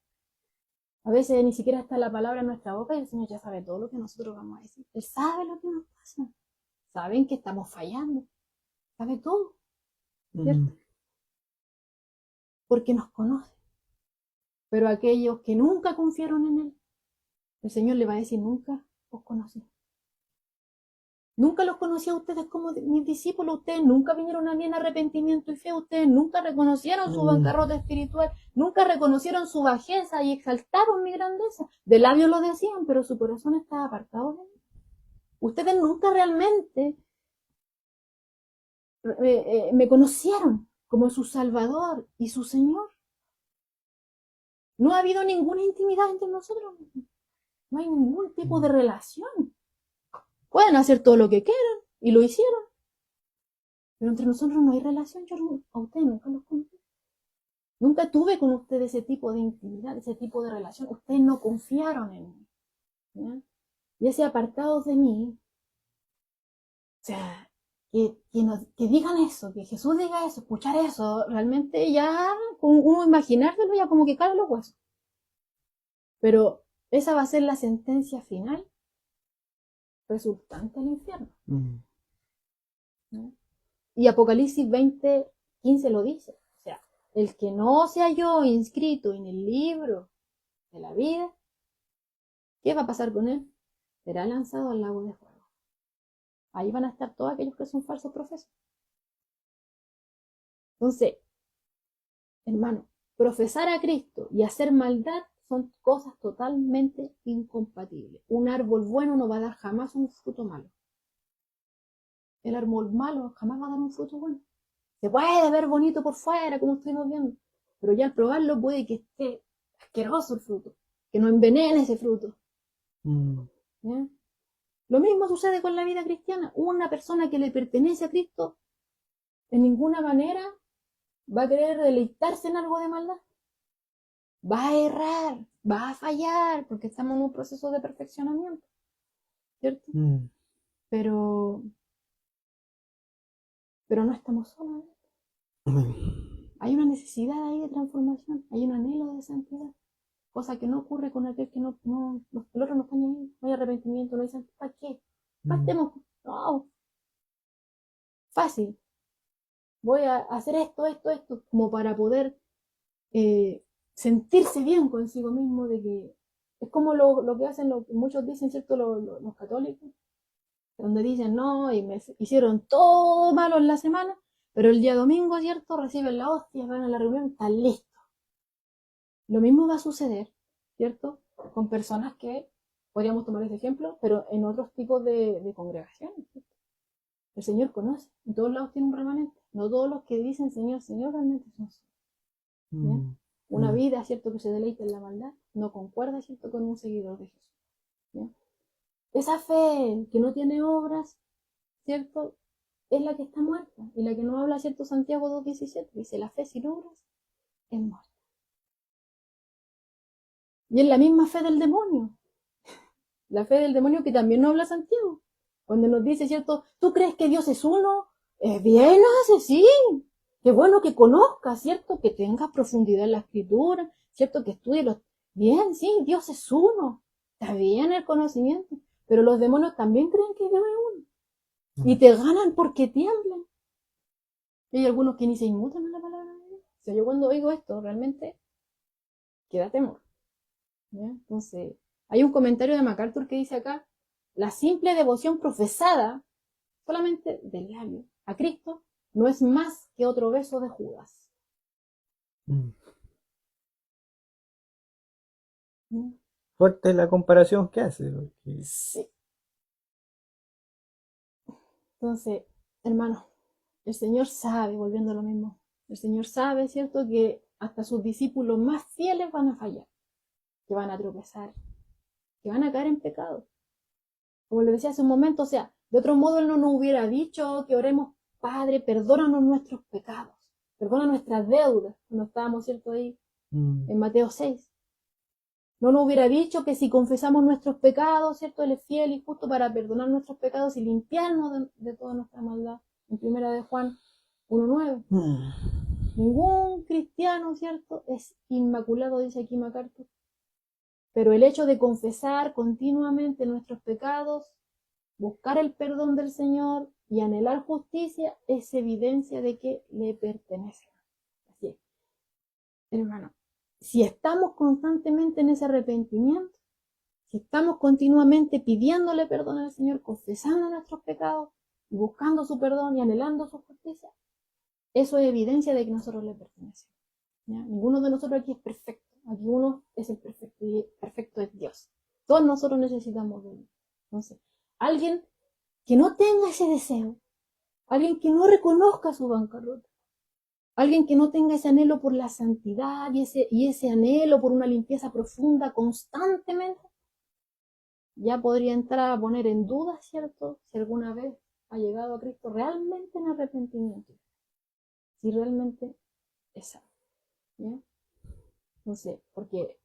A veces ni siquiera está la palabra en nuestra boca y el Señor ya sabe todo lo que nosotros vamos a decir. Él sabe lo que nos pasa. Saben que estamos fallando. Sabe todo, ¿cierto? Porque nos conoce. Pero aquellos que nunca confiaron en Él, el Señor le va a decir, nunca os conocí. Nunca los conocí a ustedes como mis discípulos, ustedes nunca vinieron a mí en arrepentimiento y fe, ustedes nunca reconocieron su bancarrota espiritual, nunca reconocieron su bajeza y exaltaron mi grandeza. De labios lo decían, pero su corazón estaba apartado de mí. Ustedes nunca realmente me conocieron como su Salvador y su Señor. No ha habido ninguna intimidad entre nosotros. No hay ningún tipo de relación. Pueden hacer todo lo que quieran y lo hicieron. Pero entre nosotros no hay relación. Yo a ustedes nunca los conocí. Nunca tuve con ustedes ese tipo de intimidad, ese tipo de relación. Ustedes no confiaron en mí. ¿Ya? Y ese apartados de mí, o sea, que digan eso, que Jesús diga eso, escuchar eso, realmente ya, con uno imaginárselo ya como que cae los huesos. Pero esa va a ser la sentencia final resultante del infierno. ¿No? Y Apocalipsis 20:15 lo dice. O sea, el que no se halló inscrito en el libro de la vida, ¿qué va a pasar con él? Será lanzado al lago de fuego. Ahí van a estar todos aquellos que son falsos profesos. Entonces, hermano, profesar a Cristo y hacer maldad son cosas totalmente incompatibles. Un árbol bueno no va a dar jamás un fruto malo. El árbol malo jamás va a dar un fruto bueno. Se puede ver bonito por fuera, como estuvimos viendo, pero ya al probarlo puede que esté asqueroso el fruto, que no envenene ese fruto. ¿Ya? Lo mismo sucede con la vida cristiana. Una persona que le pertenece a Cristo de ninguna manera va a querer deleitarse en algo de maldad. Va a errar, va a fallar, porque estamos en un proceso de perfeccionamiento, ¿cierto? Pero no estamos solos. Hay una necesidad ahí de transformación, hay un anhelo de santidad, cosa que no ocurre con aquel que el otro no está ni ahí, no hay arrepentimiento, no hay santidad. ¿Para qué? Partemos, no, fácil. Voy a hacer esto, como para poder sentirse bien consigo mismo, de que es como lo que hacen, muchos dicen, ¿cierto? Los católicos, donde dicen, no, y me hicieron todo malo en la semana, pero el día domingo, ¿cierto? Reciben la hostia, van a la reunión, están listos. Lo mismo va a suceder, ¿cierto? Con personas que, podríamos tomar ese ejemplo, pero en otros tipos de congregaciones, ¿cierto? El Señor conoce, en todos lados tiene un remanente. No todos los que dicen Señor, Señor realmente son. ¿Ya? Una vida, ¿cierto?, que se deleita en la maldad, no concuerda, ¿cierto?, con un seguidor de Jesús. ¿Ya? Esa fe que no tiene obras, ¿cierto?, es la que está muerta, y la que no habla, ¿cierto?, Santiago 2:17, dice, la fe sin obras es muerta. Y es la misma fe del demonio, la fe del demonio que también no habla Santiago, cuando nos dice, ¿cierto?, ¿tú crees que Dios es uno? Bien hace, sí, Qué bueno que conozcas, ¿cierto? Que tengas profundidad en la escritura, ¿cierto? Que estudies los... Bien, sí, Dios es uno. Está bien el conocimiento. Pero los demonios también creen que Dios es uno. Y te ganan porque tiemblan. Y hay algunos que ni se inmutan a la palabra de Dios. O sea, yo cuando oigo esto, realmente queda temor. ¿Ya? Entonces, hay un comentario de MacArthur que dice acá, la simple devoción profesada solamente del labio a Cristo no es más que otro beso de Judas. Mm. ¿Mm? Fuerte la comparación que hace. Porque... Sí. Entonces, hermano, el Señor sabe, volviendo a lo mismo, el Señor sabe, ¿cierto?, que hasta sus discípulos más fieles van a fallar, que van a tropezar, que van a caer en pecado. Como le decía hace un momento, o sea, de otro modo Él no nos hubiera dicho que oremos, Padre, perdónanos nuestros pecados, perdona nuestras deudas, cuando estábamos, ¿cierto?, ahí en Mateo 6. No nos hubiera dicho que si confesamos nuestros pecados, ¿cierto?, Él es fiel y justo para perdonar nuestros pecados y limpiarnos de toda nuestra maldad. En primera de Juan 1:9. Ningún cristiano, ¿cierto?, es inmaculado, dice aquí MacArthur. Pero el hecho de confesar continuamente nuestros pecados, buscar el perdón del Señor y anhelar justicia es evidencia de que le pertenecen. Así es. Hermano, si estamos constantemente en ese arrepentimiento, si estamos continuamente pidiéndole perdón al Señor, confesando nuestros pecados y buscando su perdón y anhelando su justicia, eso es evidencia de que nosotros le pertenecemos. ¿Ya? Ninguno de nosotros aquí es perfecto. Aquí uno es el perfecto y el perfecto es Dios. Todos nosotros necesitamos de Él. Entonces, alguien que no tenga ese deseo, alguien que no reconozca su bancarrota, alguien que no tenga ese anhelo por la santidad y ese anhelo por una limpieza profunda constantemente, ya podría entrar a poner en duda, ¿cierto?, si alguna vez ha llegado a Cristo realmente en arrepentimiento, si realmente es salvo. ¿Ya? No sé, porque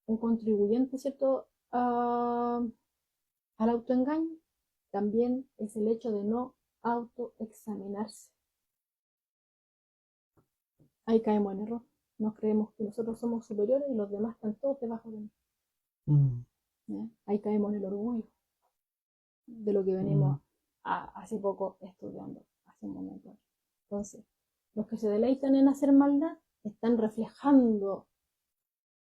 un contribuyente, ¿cierto?, al autoengaño también es el hecho de no autoexaminarse. Ahí caemos en error. Nos creemos que nosotros somos superiores y los demás están todos debajo de nosotros. ¿Ya? Ahí caemos en el orgullo de lo que venimos hace poco estudiando, hace un momento. Entonces, los que se deleitan en hacer maldad están reflejando,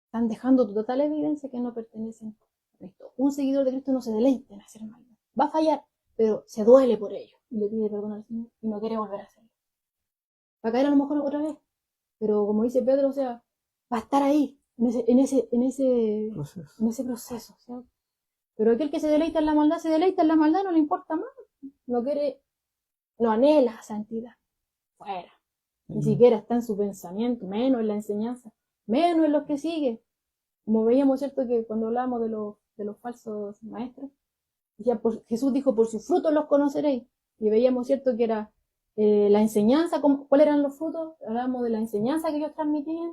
están dejando total evidencia que no pertenecen a Cristo. Un seguidor de Cristo no se deleita en hacer maldad. Va a fallar, pero se duele por ello y le pide perdón al Señor y no quiere volver a hacerlo. Va a caer a lo mejor otra vez, pero como dice Pedro, o sea, va a estar ahí, en ese proceso, ¿cierto? Pero aquel que se deleita en la maldad, no le importa más, no quiere, no anhela santidad, fuera. Ni siquiera está en su pensamiento, menos en la enseñanza, menos en lo que sigue. Como veíamos, ¿cierto?, que cuando hablamos de los falsos maestros, decía, Jesús dijo, por sus frutos los conoceréis. Y veíamos, ¿cierto?, que era la enseñanza, ¿cuáles eran los frutos? Hablábamos de la enseñanza que ellos transmitían,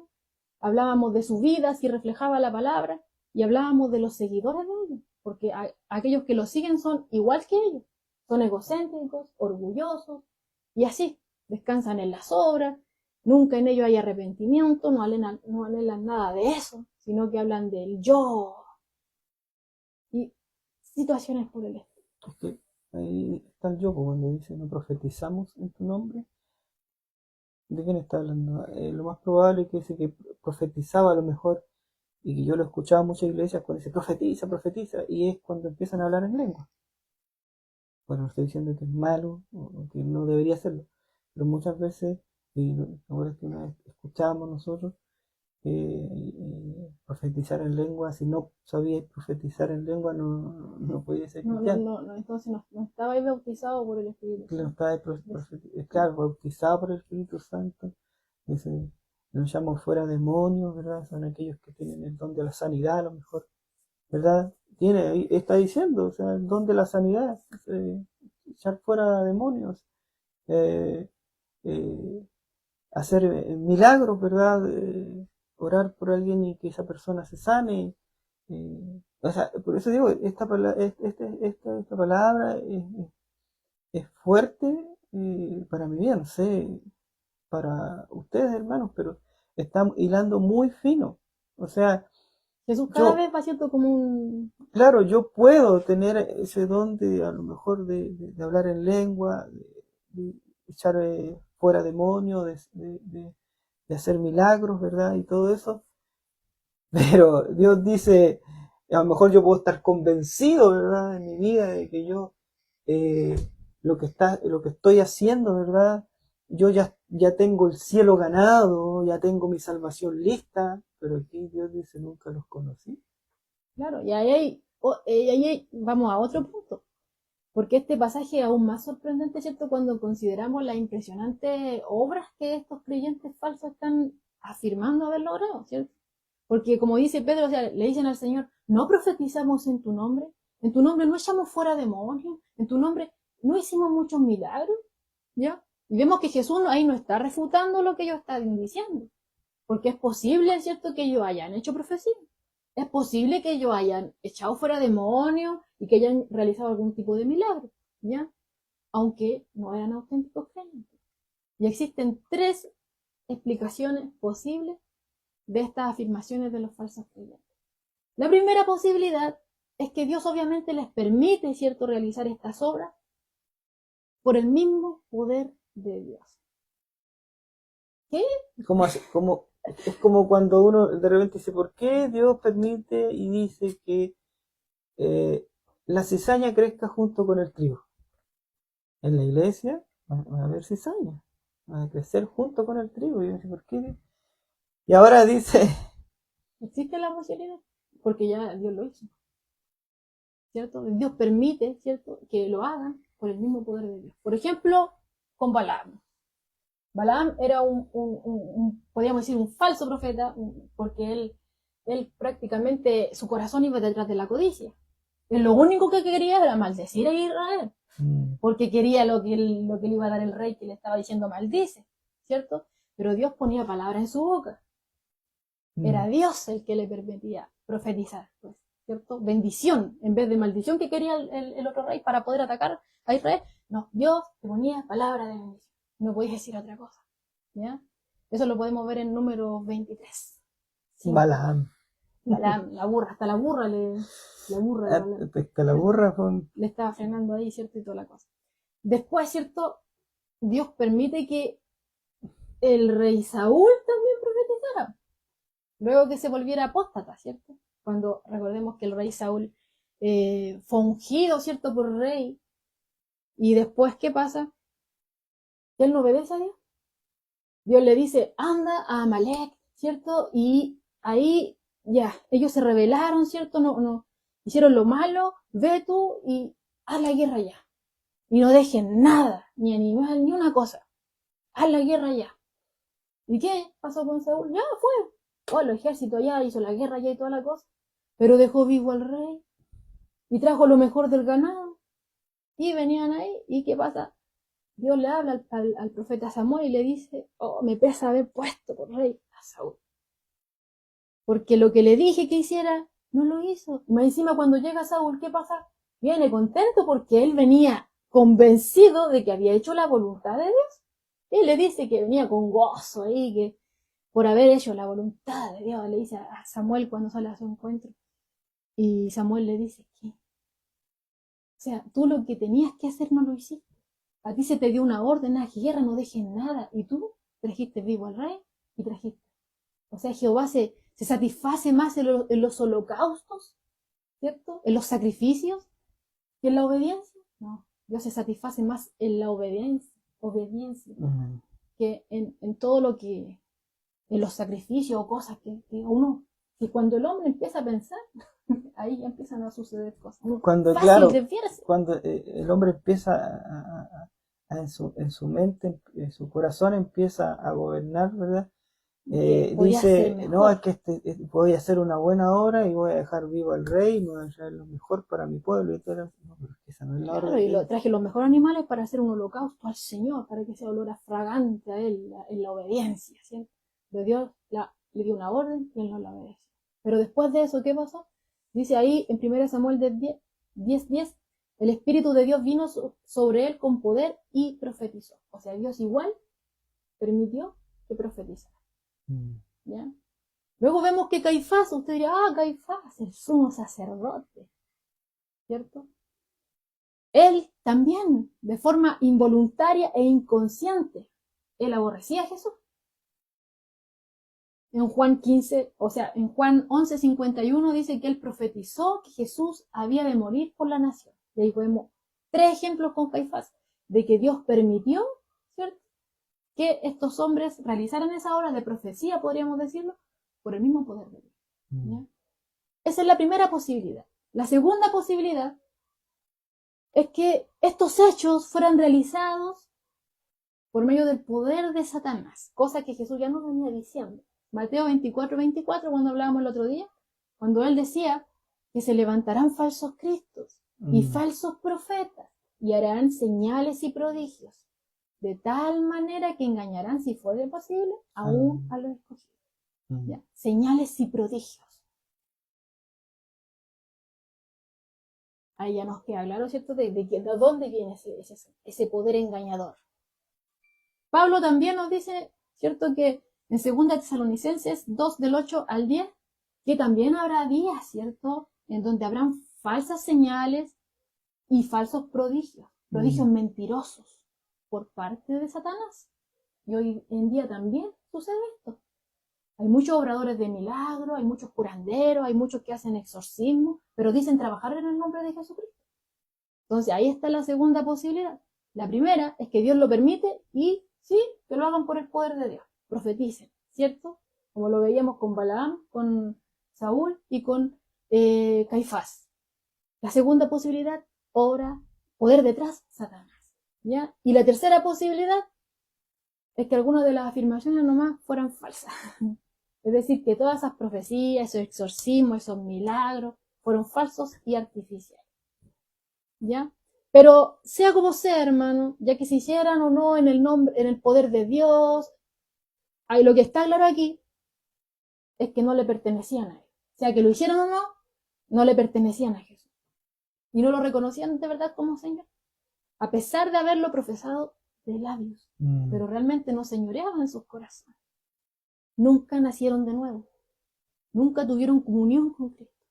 hablábamos de su vida, si reflejaba la palabra, y hablábamos de los seguidores de ellos, porque aquellos que los siguen son igual que ellos, son egocéntricos, orgullosos, y así, descansan en las obras, nunca en ellos hay arrepentimiento, no anhelan nada de eso, sino que hablan del yo, y situaciones por el estilo. Es que ahí está el yo, cuando dice no profetizamos en tu nombre. ¿De quién está hablando? Lo más probable es que ese que profetizaba a lo mejor, y que yo lo escuchaba en muchas iglesias cuando dice profetiza, profetiza, y es cuando empiezan a hablar en lengua. Bueno, no estoy diciendo que es malo o que no debería hacerlo, pero muchas veces, y ahora que una vez escuchábamos nosotros, profetizar en lengua, si no sabías profetizar en lengua no podías ser cristiano. Entonces no estaba ahí bautizado por el Espíritu No Santo. estaba claro, bautizado por el Espíritu Santo. Ese, nos llaman fuera demonios, ¿verdad? Son aquellos que tienen el don de la sanidad, a lo mejor, ¿verdad? Está diciendo, o sea, el don de la sanidad, echar fuera demonios, eh, eh, hacer milagros, ¿verdad? Orar por alguien y que esa persona se sane. O sea, por eso digo, esta palabra es fuerte para mi vida, no sé. para ustedes, hermanos, pero están hilando muy fino. O sea, Jesús cada yo, vez va siendo como un... claro, yo puedo tener ese don de, a lo mejor, de hablar en lengua, de echar fuera demonios, de hacer milagros, ¿verdad? Y todo eso. Pero Dios dice, a lo mejor yo puedo estar convencido, ¿verdad? En mi vida de que yo eh, lo que estoy haciendo, ¿verdad? Yo ya tengo el cielo ganado, ya tengo mi salvación lista, pero aquí Dios dice, nunca los conocí. Claro, y vamos a otro punto. Porque este pasaje es aún más sorprendente, ¿cierto? Cuando consideramos las impresionantes obras que estos creyentes falsos están afirmando haber logrado, ¿cierto? Porque como dice Pedro, o sea, le dicen al Señor, no profetizamos en tu nombre no echamos fuera demonios, en tu nombre no hicimos muchos milagros, ¿ya? Y vemos que Jesús ahí no está refutando lo que ellos están diciendo, porque es posible, ¿cierto?, que ellos hayan hecho profecía. Es posible que ellos hayan echado fuera demonios y que hayan realizado algún tipo de milagro, ¿ya? Aunque no eran auténticos creyentes. Y existen tres explicaciones posibles de estas afirmaciones de los falsos creyentes. La primera posibilidad es que Dios obviamente les permite, ¿cierto?, realizar estas obras por el mismo poder de Dios. ¿Qué? Es como cuando uno de repente dice, ¿por qué Dios permite y dice que la cizaña crezca junto con el trigo? En la iglesia va a haber cizaña, va a crecer junto con el trigo. Y yo dice, ¿por qué? Y ahora dice, Existe la posibilidad, porque ya Dios lo hizo, ¿cierto? Dios permite, ¿cierto?, que lo hagan por el mismo poder de Dios. Por ejemplo, con Balaam. Balaam era podríamos decir, un falso profeta, porque él prácticamente, su corazón iba detrás de la codicia. Él lo único que quería era maldecir a Israel, porque quería lo que le iba a dar el rey, que le estaba diciendo maldice, ¿cierto? Pero Dios ponía palabras en su boca. Era Dios el que le permitía profetizar, pues, ¿cierto? Bendición, en vez de maldición que quería el otro rey para poder atacar a Israel. No, Dios te ponía palabras de bendición. No podéis decir otra cosa, ¿ya? Eso lo podemos ver en número 23. Balaam. La burra, hasta la burra Hasta la burra fue le estaba frenando ahí, ¿cierto? Y toda la cosa. Después, ¿cierto? Dios permite que el rey Saúl también profetizara. Luego que se volviera apóstata, ¿cierto? Cuando recordemos que el rey Saúl fue ungido, ¿cierto?, por rey. Y después, ¿qué pasa? Que él no obedece a Dios. Dios le dice, anda a Amalek, ¿cierto? Y ahí ya, ellos se rebelaron, ¿cierto? No, hicieron lo malo, ve tú y haz la guerra ya. Y no dejen nada, ni animal, ni una cosa. Haz la guerra ya. ¿Y qué pasó con Saúl? Ya fue. Oh, el ejército ya hizo la guerra ya y toda la cosa. Pero dejó vivo al rey y trajo lo mejor del ganado. Y venían ahí, ¿y qué pasa? Dios le habla al profeta Samuel y le dice, oh, me pesa haber puesto por rey a Saúl. Porque lo que le dije que hiciera, no lo hizo. Y más encima cuando llega Saúl, ¿qué pasa? Viene contento porque él venía convencido de que había hecho la voluntad de Dios. Él le dice que venía con gozo ahí, que por haber hecho la voluntad de Dios, le dice a Samuel cuando sale a su encuentro. Y Samuel le dice, ¿qué? O sea, tú lo que tenías que hacer no lo hiciste. A ti se te dio una orden, a guerra, no dejes nada. Y tú trajiste vivo al rey y trajiste. O sea, Jehová se satisface más en los holocaustos, ¿cierto? En los sacrificios que en la obediencia. No, Dios se satisface más en la obediencia que en todo lo que, en los sacrificios o cosas que cuando el hombre empieza a pensar, ahí ya empiezan a suceder cosas. Cuando, Fácil claro, desviarse. cuando el hombre empieza en su mente, en su corazón empieza a gobernar, ¿verdad? Podría ser Dice, no, mejor. es que voy a hacer una buena obra y voy a dejar vivo al rey, y me voy a traer lo mejor para mi pueblo. Y todo, no, pero esa no es la Claro, orden y de... traje los mejores animales para hacer un holocausto al Señor, para que sea olor fragante a Él en la obediencia, ¿cierto? Pero Dios le dio una orden y Él no la obedeció. Pero después de eso, ¿qué pasó? Dice ahí en 1 Samuel 10:10, el Espíritu de Dios vino sobre él con poder y profetizó. O sea, Dios igual permitió que profetizara. Mm. ¿Ya? Luego vemos que Caifás, usted dirá, Caifás, el sumo sacerdote, ¿cierto? Él también, de forma involuntaria e inconsciente, él aborrecía a Jesús. En Juan 15, o sea, en Juan 11:51 dice que él profetizó que Jesús había de morir por la nación. Y ahí vemos 3 ejemplos con Caifás, de que Dios permitió, ¿cierto?, que estos hombres realizaran esa obra de profecía, podríamos decirlo, por el mismo poder de Dios. ¿Ya? Esa es la primera posibilidad. La segunda posibilidad es que estos hechos fueran realizados por medio del poder de Satanás, cosa que Jesús ya nos venía diciendo. Mateo 24:24, cuando hablábamos el otro día, cuando él decía que se levantarán falsos cristos y falsos profetas y harán señales y prodigios, de tal manera que engañarán, si fuera posible, aún a los escogidos. ¿Ya? Señales y prodigios. Ahí ya nos queda claro, ¿cierto?, de dónde viene ese poder engañador. Pablo también nos dice, ¿cierto?, que en 2 Tesalonicenses 2, del 8 al 10, que también habrá días, ¿cierto?, en donde habrán falsas señales y falsos prodigios mentirosos por parte de Satanás. Y hoy en día también sucede esto. Hay muchos obradores de milagros, hay muchos curanderos, hay muchos que hacen exorcismo, pero dicen trabajar en el nombre de Jesucristo. Entonces ahí está la segunda posibilidad. La primera es que Dios lo permite y sí, que lo hagan por el poder de Dios. Profeticen, ¿cierto? Como lo veíamos con Balaam, con Saúl y con Caifás. La segunda posibilidad, obra, poder detrás, Satanás. ¿Ya? Y la tercera posibilidad es que algunas de las afirmaciones nomás fueran falsas. Es decir, que todas esas profecías, esos exorcismos, esos milagros, fueron falsos y artificiales. ¿Ya? Pero sea como sea, hermano, ya que se hicieran o no en el nombre, en el poder de Dios, ahí lo que está claro aquí es que no le pertenecían a él. Sea que lo hicieran o no, no le pertenecían a Jesús. Y no lo reconocían de verdad como Señor, a pesar de haberlo profesado de labios, pero realmente no señoreaban en sus corazones. Nunca nacieron de nuevo, nunca tuvieron comunión con Cristo,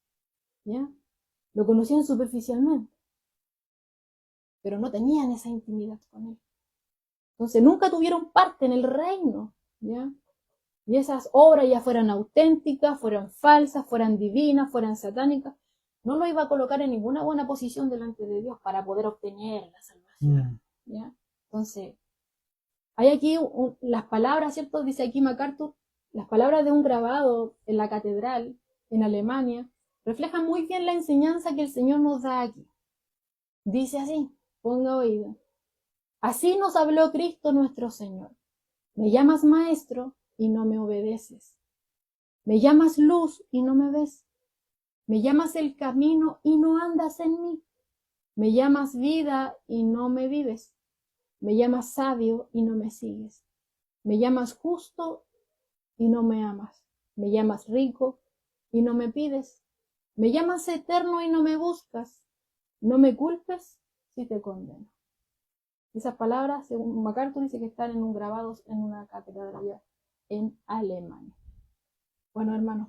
¿ya? Lo conocían superficialmente, pero no tenían esa intimidad con Él. Entonces nunca tuvieron parte en el reino, ¿ya? Y esas obras ya fueran auténticas, fueran falsas, fueran divinas, fueran satánicas, no lo iba a colocar en ninguna buena posición delante de Dios para poder obtener la salvación, ¿ya? Entonces, hay aquí las palabras, ¿cierto? Dice aquí MacArthur, las palabras de un grabado en la catedral en Alemania reflejan muy bien la enseñanza que el Señor nos da aquí. Dice así, ponga oído. Así nos habló Cristo nuestro Señor. Me llamas maestro y no me obedeces. Me llamas luz y no me ves. Me llamas el camino y no andas en mí. Me llamas vida y no me vives. Me llamas sabio y no me sigues. Me llamas justo y no me amas. Me llamas rico y no me pides. Me llamas eterno y no me buscas. No me culpes si te condeno. Esas palabras, según MacArthur, dice que están grabados en una catedral allá en Alemania. Bueno, hermanos,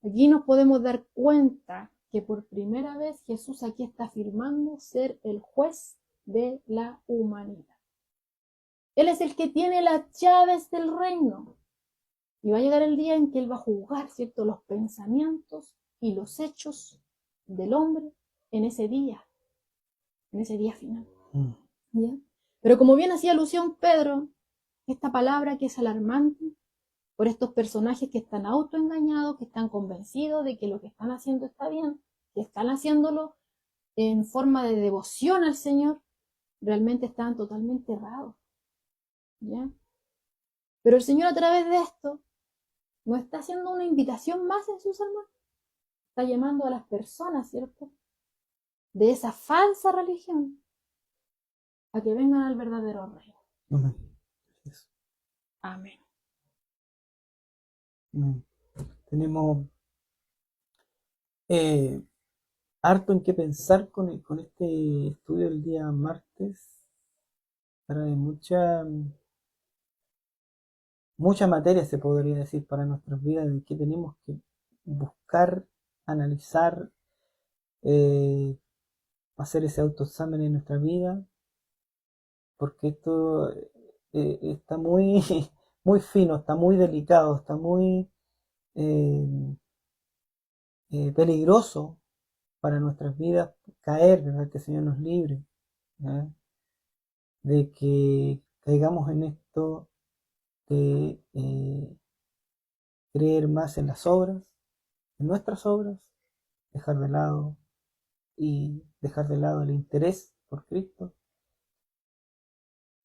aquí nos podemos dar cuenta que por primera vez Jesús aquí está afirmando ser el juez de la humanidad. Él es el que tiene las llaves del reino. Y va a llegar el día en que Él va a juzgar, ¿cierto?, los pensamientos y los hechos del hombre en ese día final. ¿Ya? Pero como bien hacía alusión Pedro, esta palabra que es alarmante por estos personajes que están autoengañados, que están convencidos de que lo que están haciendo está bien, que están haciéndolo en forma de devoción al Señor, realmente están totalmente errados. ¿Ya? Pero el Señor a través de esto no está haciendo una invitación más en sus almas, está llamando a las personas, ¿cierto?, de esa falsa religión a que vengan al verdadero reino. Amén. Amén. Tenemos harto en qué pensar con este estudio del día martes. Trae mucha materia, se podría decir, para nuestras vidas, de que tenemos que buscar, analizar, hacer ese autoexamen en nuestra vida, porque esto está muy, muy fino, está muy delicado, está muy eh, peligroso para nuestras vidas caer, ¿verdad? Que el Señor nos libre, ¿verdad? De que caigamos en esto de creer más en las obras, en nuestras obras, dejar de lado el interés por Cristo.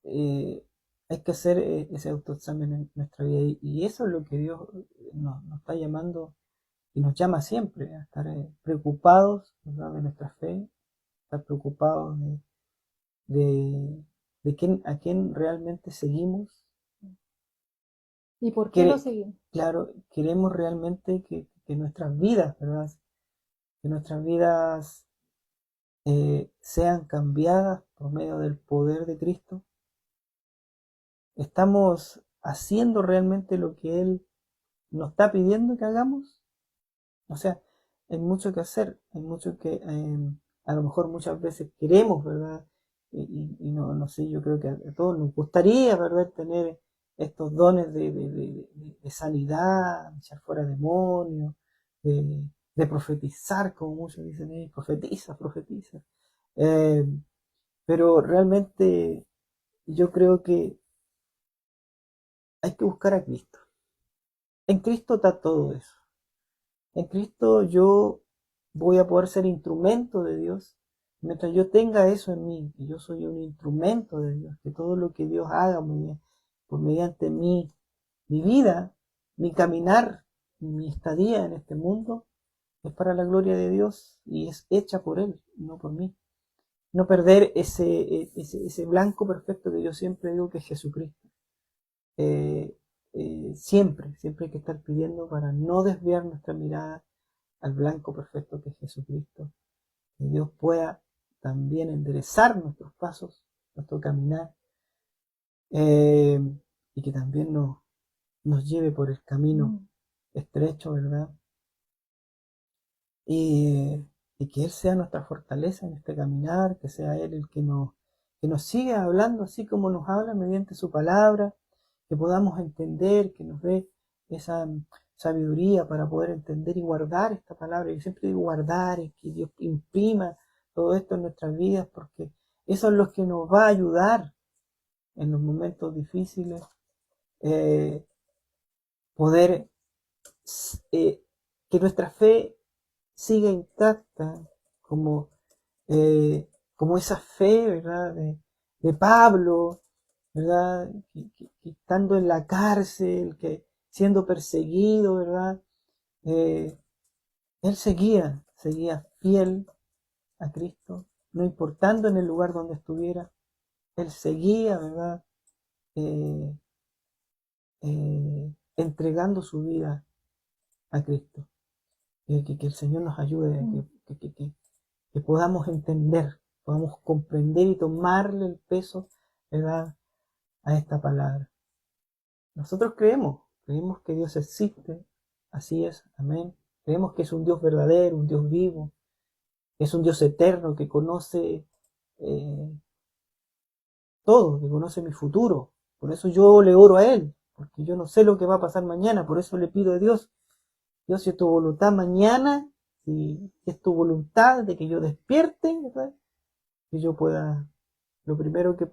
Hay que hacer ese autoexamen en nuestra vida, y eso es lo que Dios nos está llamando y nos llama siempre a estar preocupados, ¿verdad? De nuestra fe, estar preocupados a quién realmente seguimos. ¿Y por qué lo seguimos? Claro, queremos realmente que nuestras vidas, ¿verdad? Que nuestras vidas sean cambiadas por medio del poder de Cristo. ¿Estamos haciendo realmente lo que Él nos está pidiendo que hagamos? O sea, hay mucho que hacer, hay mucho que a lo mejor muchas veces queremos, ¿verdad? Y no sé, yo creo que a todos nos gustaría, ¿verdad? Tener estos dones de sanidad, de echar fuera demonios, de profetizar, como muchos dicen, profetiza, profetiza. Eh, pero realmente yo creo que hay que buscar a Cristo. En Cristo está todo eso. En Cristo yo voy a poder ser instrumento de Dios. Mientras yo tenga eso en mí, que yo soy un instrumento de Dios, que todo lo que Dios haga mediante mí, mi vida, mi caminar, mi estadía en este mundo, es para la gloria de Dios y es hecha por Él, no por mí. No perder ese blanco perfecto que yo siempre digo que es Jesucristo. Eh, siempre hay que estar pidiendo para no desviar nuestra mirada al blanco perfecto que es Jesucristo. Que Dios pueda también enderezar nuestros pasos, nuestro caminar, eh, y que también nos lleve por el camino estrecho, ¿verdad? Y que Él sea nuestra fortaleza en este caminar, que sea Él el que nos siga hablando así como nos habla mediante su palabra, que podamos entender, que nos dé esa sabiduría para poder entender y guardar esta palabra. Yo siempre digo guardar, es que Dios imprima todo esto en nuestras vidas, porque eso es lo que nos va a ayudar en los momentos difíciles, eh, poder que nuestra fe siga intacta, como, como esa fe, ¿verdad? De Pablo, ¿verdad? Que estando en la cárcel, que siendo perseguido, ¿verdad? Eh, él seguía fiel a Cristo, no importando en el lugar donde estuviera, él seguía, ¿verdad? Eh, entregando su vida a Cristo. Que el Señor nos ayude, que podamos entender, podamos comprender y tomarle el peso, ¿verdad?, a esta palabra. Nosotros creemos que Dios existe, así es, amén. Creemos que es un Dios verdadero, un Dios vivo, que es un Dios eterno, que conoce todo, que conoce mi futuro. Por eso yo le oro a Él, porque yo no sé lo que va a pasar mañana, por eso le pido a Dios, Dios, si es tu voluntad mañana, si es tu voluntad de que yo despierte, ¿verdad?, que yo pueda, lo primero que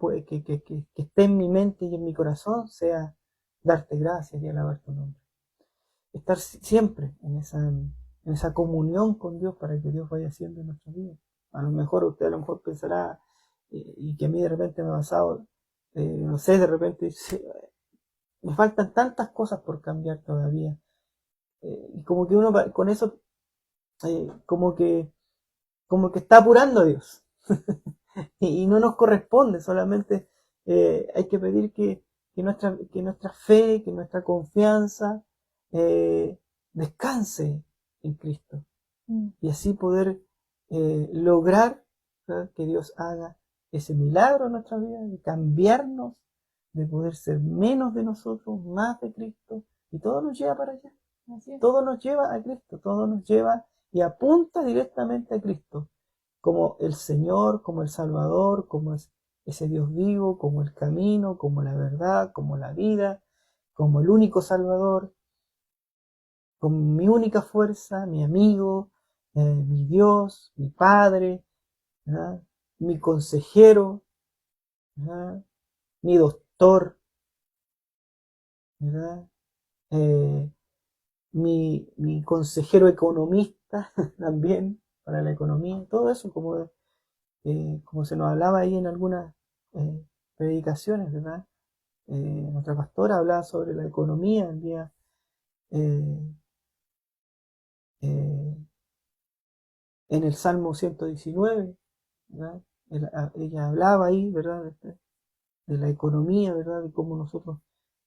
esté en mi mente y en mi corazón sea darte gracias y alabar tu nombre. Estar siempre en esa comunión con Dios para que Dios vaya haciendo en nuestra vida. A lo mejor usted a lo mejor pensará, y que a mí de repente me ha pasado, no sé, de repente me faltan tantas cosas por cambiar todavía. Y como que uno con eso, como que está apurando a Dios. Y no nos corresponde, solamente hay que pedir que nuestra fe, que nuestra confianza descanse en Cristo. Y así poder lograr, ¿verdad?, que Dios haga ese milagro en nuestra vida, de cambiarnos de poder ser menos de nosotros, más de Cristo, y todo nos lleva para allá. Así es. Todo nos lleva a Cristo, todo nos lleva y apunta directamente a Cristo, como el Señor, como el Salvador, como ese Dios vivo, como el camino, como la verdad, como la vida, como el único Salvador, como mi única fuerza, mi amigo, mi Dios, mi Padre, ¿verdad? Mi consejero, ¿verdad? Mi doctor, ¿verdad? Mi consejero economista también para la economía, todo eso como se nos hablaba ahí en algunas predicaciones, ¿verdad? Nuestra pastora hablaba sobre la economía el día eh, eh, en el Salmo 119, ¿verdad? Ella hablaba ahí, ¿verdad? De la economía, ¿verdad? De cómo nosotros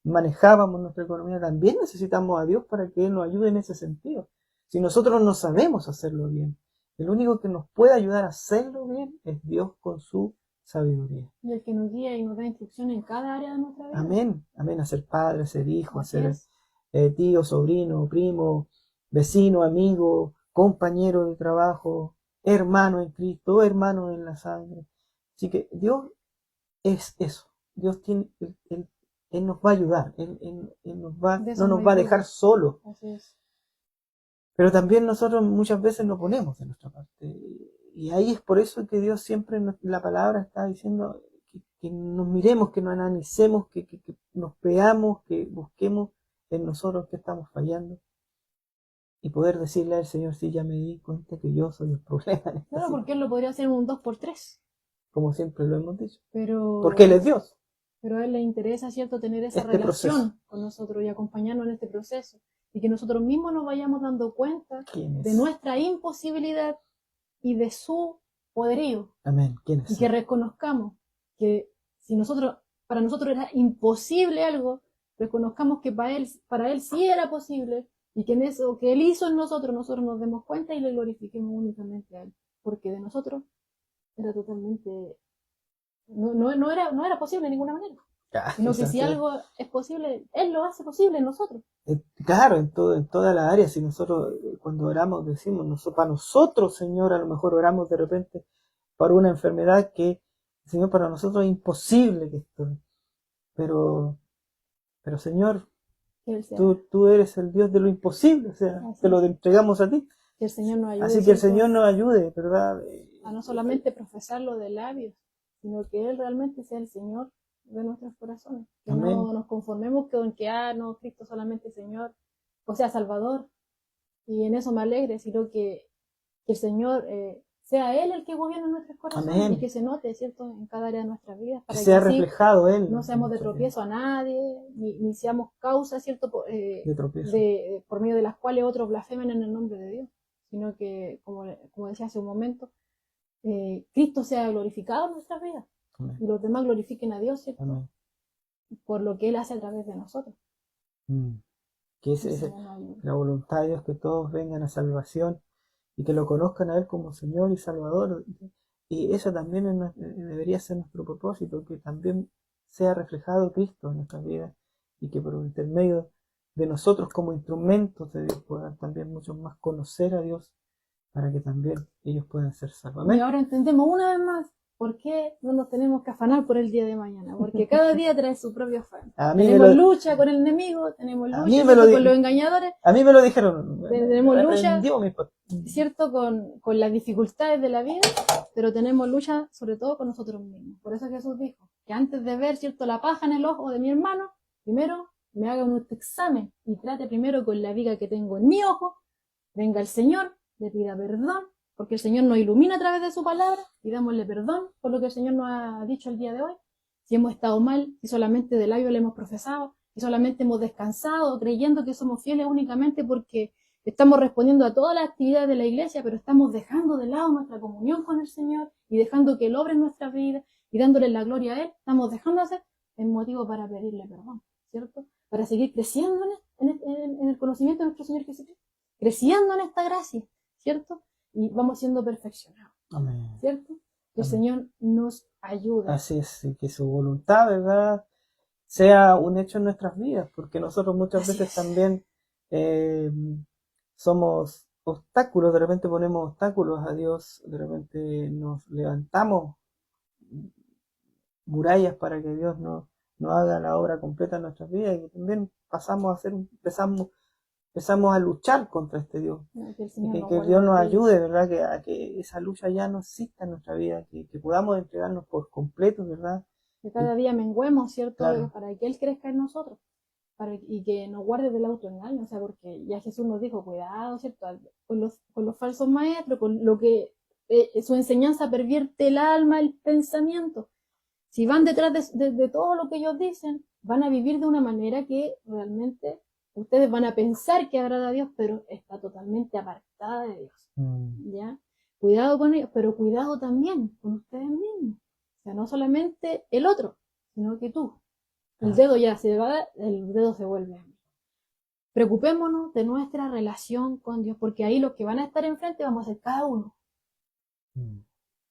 manejábamos nuestra economía. También necesitamos a Dios para que Él nos ayude en ese sentido. Si nosotros no sabemos hacerlo bien, el único que nos puede ayudar a hacerlo bien es Dios con su sabiduría. Y el que nos guía y nos da instrucción en cada área de nuestra vida. Amén, amén, a ser padre, a ser hijo, a Así ser es. tío, sobrino, primo, vecino, amigo, compañero de trabajo, hermano en Cristo, hermano en la sangre. Así que Dios es eso. Dios tiene, Él nos va a ayudar, Él De no eso no nos hay va a duda. dejar solos. Así es. Pero también nosotros muchas veces nos ponemos de nuestra parte. Y ahí es por eso que Dios siempre en la palabra está diciendo que nos miremos, que nos analicemos, que nos veamos, que busquemos en nosotros que estamos fallando. Y poder decirle al Señor, sí, ya me di cuenta que yo soy el problema en esta Claro, situación, porque Él lo podría hacer en un 2x3. como siempre lo hemos dicho. Pero, Porque Él es Dios. pero a Él le interesa, ¿cierto?, tener esa Este relación proceso. con nosotros y acompañarnos en este proceso. Y que nosotros mismos nos vayamos dando cuenta ¿Quién de es? nuestra imposibilidad y de su poderío. Amén. ¿Quién es? Y que reconozcamos que si para nosotros era imposible algo, reconozcamos que para él sí era posible, y que en eso que Él hizo en nosotros nos demos cuenta y le glorifiquemos únicamente a Él. Porque de nosotros era totalmente, no era posible de ninguna manera. Sino que si algo es posible, Él lo hace posible en nosotros. Claro, en todas las áreas. Si nosotros cuando oramos decimos, para nosotros, Señor, a lo mejor oramos de repente por una enfermedad que, Señor, para nosotros es imposible que esto. Pero Señor, tú eres el Dios de lo imposible, o sea, te lo entregamos a ti. Que el Señor nos ayude. Así que el Señor nos ayude, ¿verdad? A no solamente profesarlo de labios, sino que Él realmente sea el Señor de nuestros corazones. Que Amén. no nos conformemos con que, no, Cristo solamente Señor, o sea, Salvador, y en eso me alegre, sino que el Señor sea Él el que gobierna nuestros corazones. Amén. Y que se note, ¿cierto?, en cada área de nuestras vidas, para que sea reflejado Él. No seamos de tropiezo a nadie, ni seamos causa, ¿cierto?, de tropiezo. Por medio de las cuales otros blasfemen en el nombre de Dios, sino que, como decía hace un momento, Cristo sea glorificado en nuestras vidas. Amén. Y los demás glorifiquen a Dios, ¿cierto? Amén. Por lo que Él hace a través de nosotros. Que la voluntad de Dios, que todos vengan a salvación y que lo conozcan a Él como Señor y Salvador. Y eso también debería ser nuestro propósito, que también sea reflejado Cristo en nuestras vidas y que por intermedio de nosotros como instrumentos de Dios puedan también muchos más conocer a Dios, para que también ellos puedan ser salvos. Y ahora entendemos una vez más por qué no nos tenemos que afanar por el día de mañana, porque cada día trae su propio afán. Tenemos lucha con el enemigo, tenemos lucha con los engañadores. A mí me lo dijeron. Tenemos lucha, ¿cierto?, con las dificultades de la vida, pero tenemos lucha sobre todo con nosotros mismos. Por eso Jesús dijo que antes de ver, ¿cierto?, la paja en el ojo de mi hermano, primero me haga un examen y trate primero con la viga que tengo en mi ojo, venga el Señor, le pida perdón, porque el Señor nos ilumina a través de su palabra, y dámosle perdón por lo que el Señor nos ha dicho el día de hoy. Si hemos estado mal, si solamente de labios le hemos profesado, si solamente hemos descansado creyendo que somos fieles únicamente porque estamos respondiendo a todas las actividades de la iglesia, pero estamos dejando de lado nuestra comunión con el Señor y dejando que Él obre en nuestra vida y dándole la gloria a Él, estamos dejando de hacer, es motivo para pedirle perdón, ¿cierto? Para seguir creciendo en el conocimiento de nuestro Señor Jesucristo, creciendo en esta gracia, ¿cierto? Y vamos siendo perfeccionados. Amén. ¿Cierto? Que el Señor nos ayude. Así es, que su voluntad, ¿verdad?, sea un hecho en nuestras vidas, porque nosotros muchas Así veces es. también somos obstáculos, de repente ponemos obstáculos a Dios, de repente nos levantamos murallas para que Dios no haga la obra completa en nuestras vidas y también empezamos a luchar contra este Dios. Que el Y Señor nos que guarde Dios nos de ello. ayude, ¿verdad? A que esa lucha ya no exista en nuestra vida, que podamos entregarnos por completo, ¿verdad? Que Y cada día menguemos, ¿cierto? claro, Para que Él crezca en nosotros. Y que nos guarde del autoengaño, o sea, porque ya Jesús nos dijo, cuidado, ¿cierto? Con los falsos maestros, con lo que su enseñanza pervierte el alma, el pensamiento. Si van detrás de todo lo que ellos dicen, van a vivir de una manera que realmente ustedes van a pensar que agrada a Dios, pero está totalmente apartada de Dios. ¿Ya? Cuidado con ellos, pero cuidado también con ustedes mismos. O sea, no solamente el otro, sino que tú. El dedo ya se va, el dedo se vuelve. Preocupémonos de nuestra relación con Dios, porque ahí los que van a estar enfrente vamos a ser cada uno.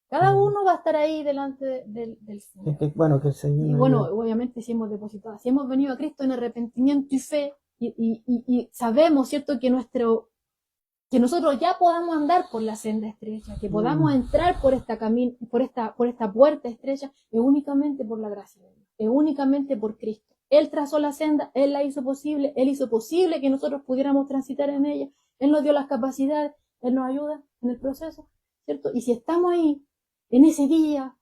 Cada uno va a estar ahí delante del Señor. bueno, que el Señor Y nos bueno, ayude. obviamente si hemos depositado, si hemos venido a Cristo en arrepentimiento y fe, y sabemos, ¿cierto?, que nosotros ya podamos andar por la senda estrecha, que podamos entrar por esta puerta estrecha, es únicamente por la gracia de Dios, es únicamente por Cristo. Él trazó la senda, Él la hizo posible, Él hizo posible que nosotros pudiéramos transitar en ella, Él nos dio las capacidades, Él nos ayuda en el proceso, ¿cierto? Y si estamos ahí, en ese día,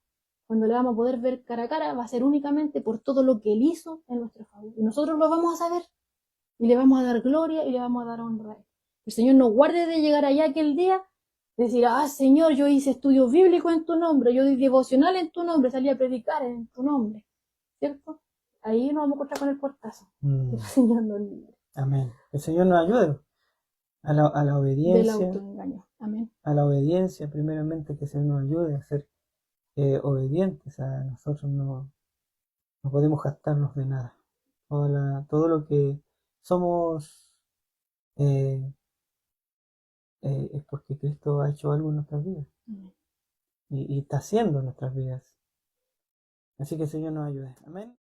cuando le vamos a poder ver cara a cara, va a ser únicamente por todo lo que Él hizo en nuestro favor. Y nosotros lo vamos a saber, y le vamos a dar gloria y le vamos a dar honra. El Señor nos guarde de llegar allá aquel día, decir, Señor, yo hice estudios bíblicos en tu nombre, yo di devocional en tu nombre, salí a predicar en tu nombre, ¿cierto? Ahí nos vamos a encontrar con el portazo. Que el Señor nos libre. Amén. El Señor nos ayude a la Del obediencia, autoengaño. Amén. a la obediencia, primeramente que el Señor nos ayude a ser obedientes. A nosotros no podemos jactarnos de nada. Todo lo que somos eh, es porque Cristo ha hecho algo en nuestras vidas Amén. y está haciendo en nuestras vidas. Así que el Señor nos ayude. Amén.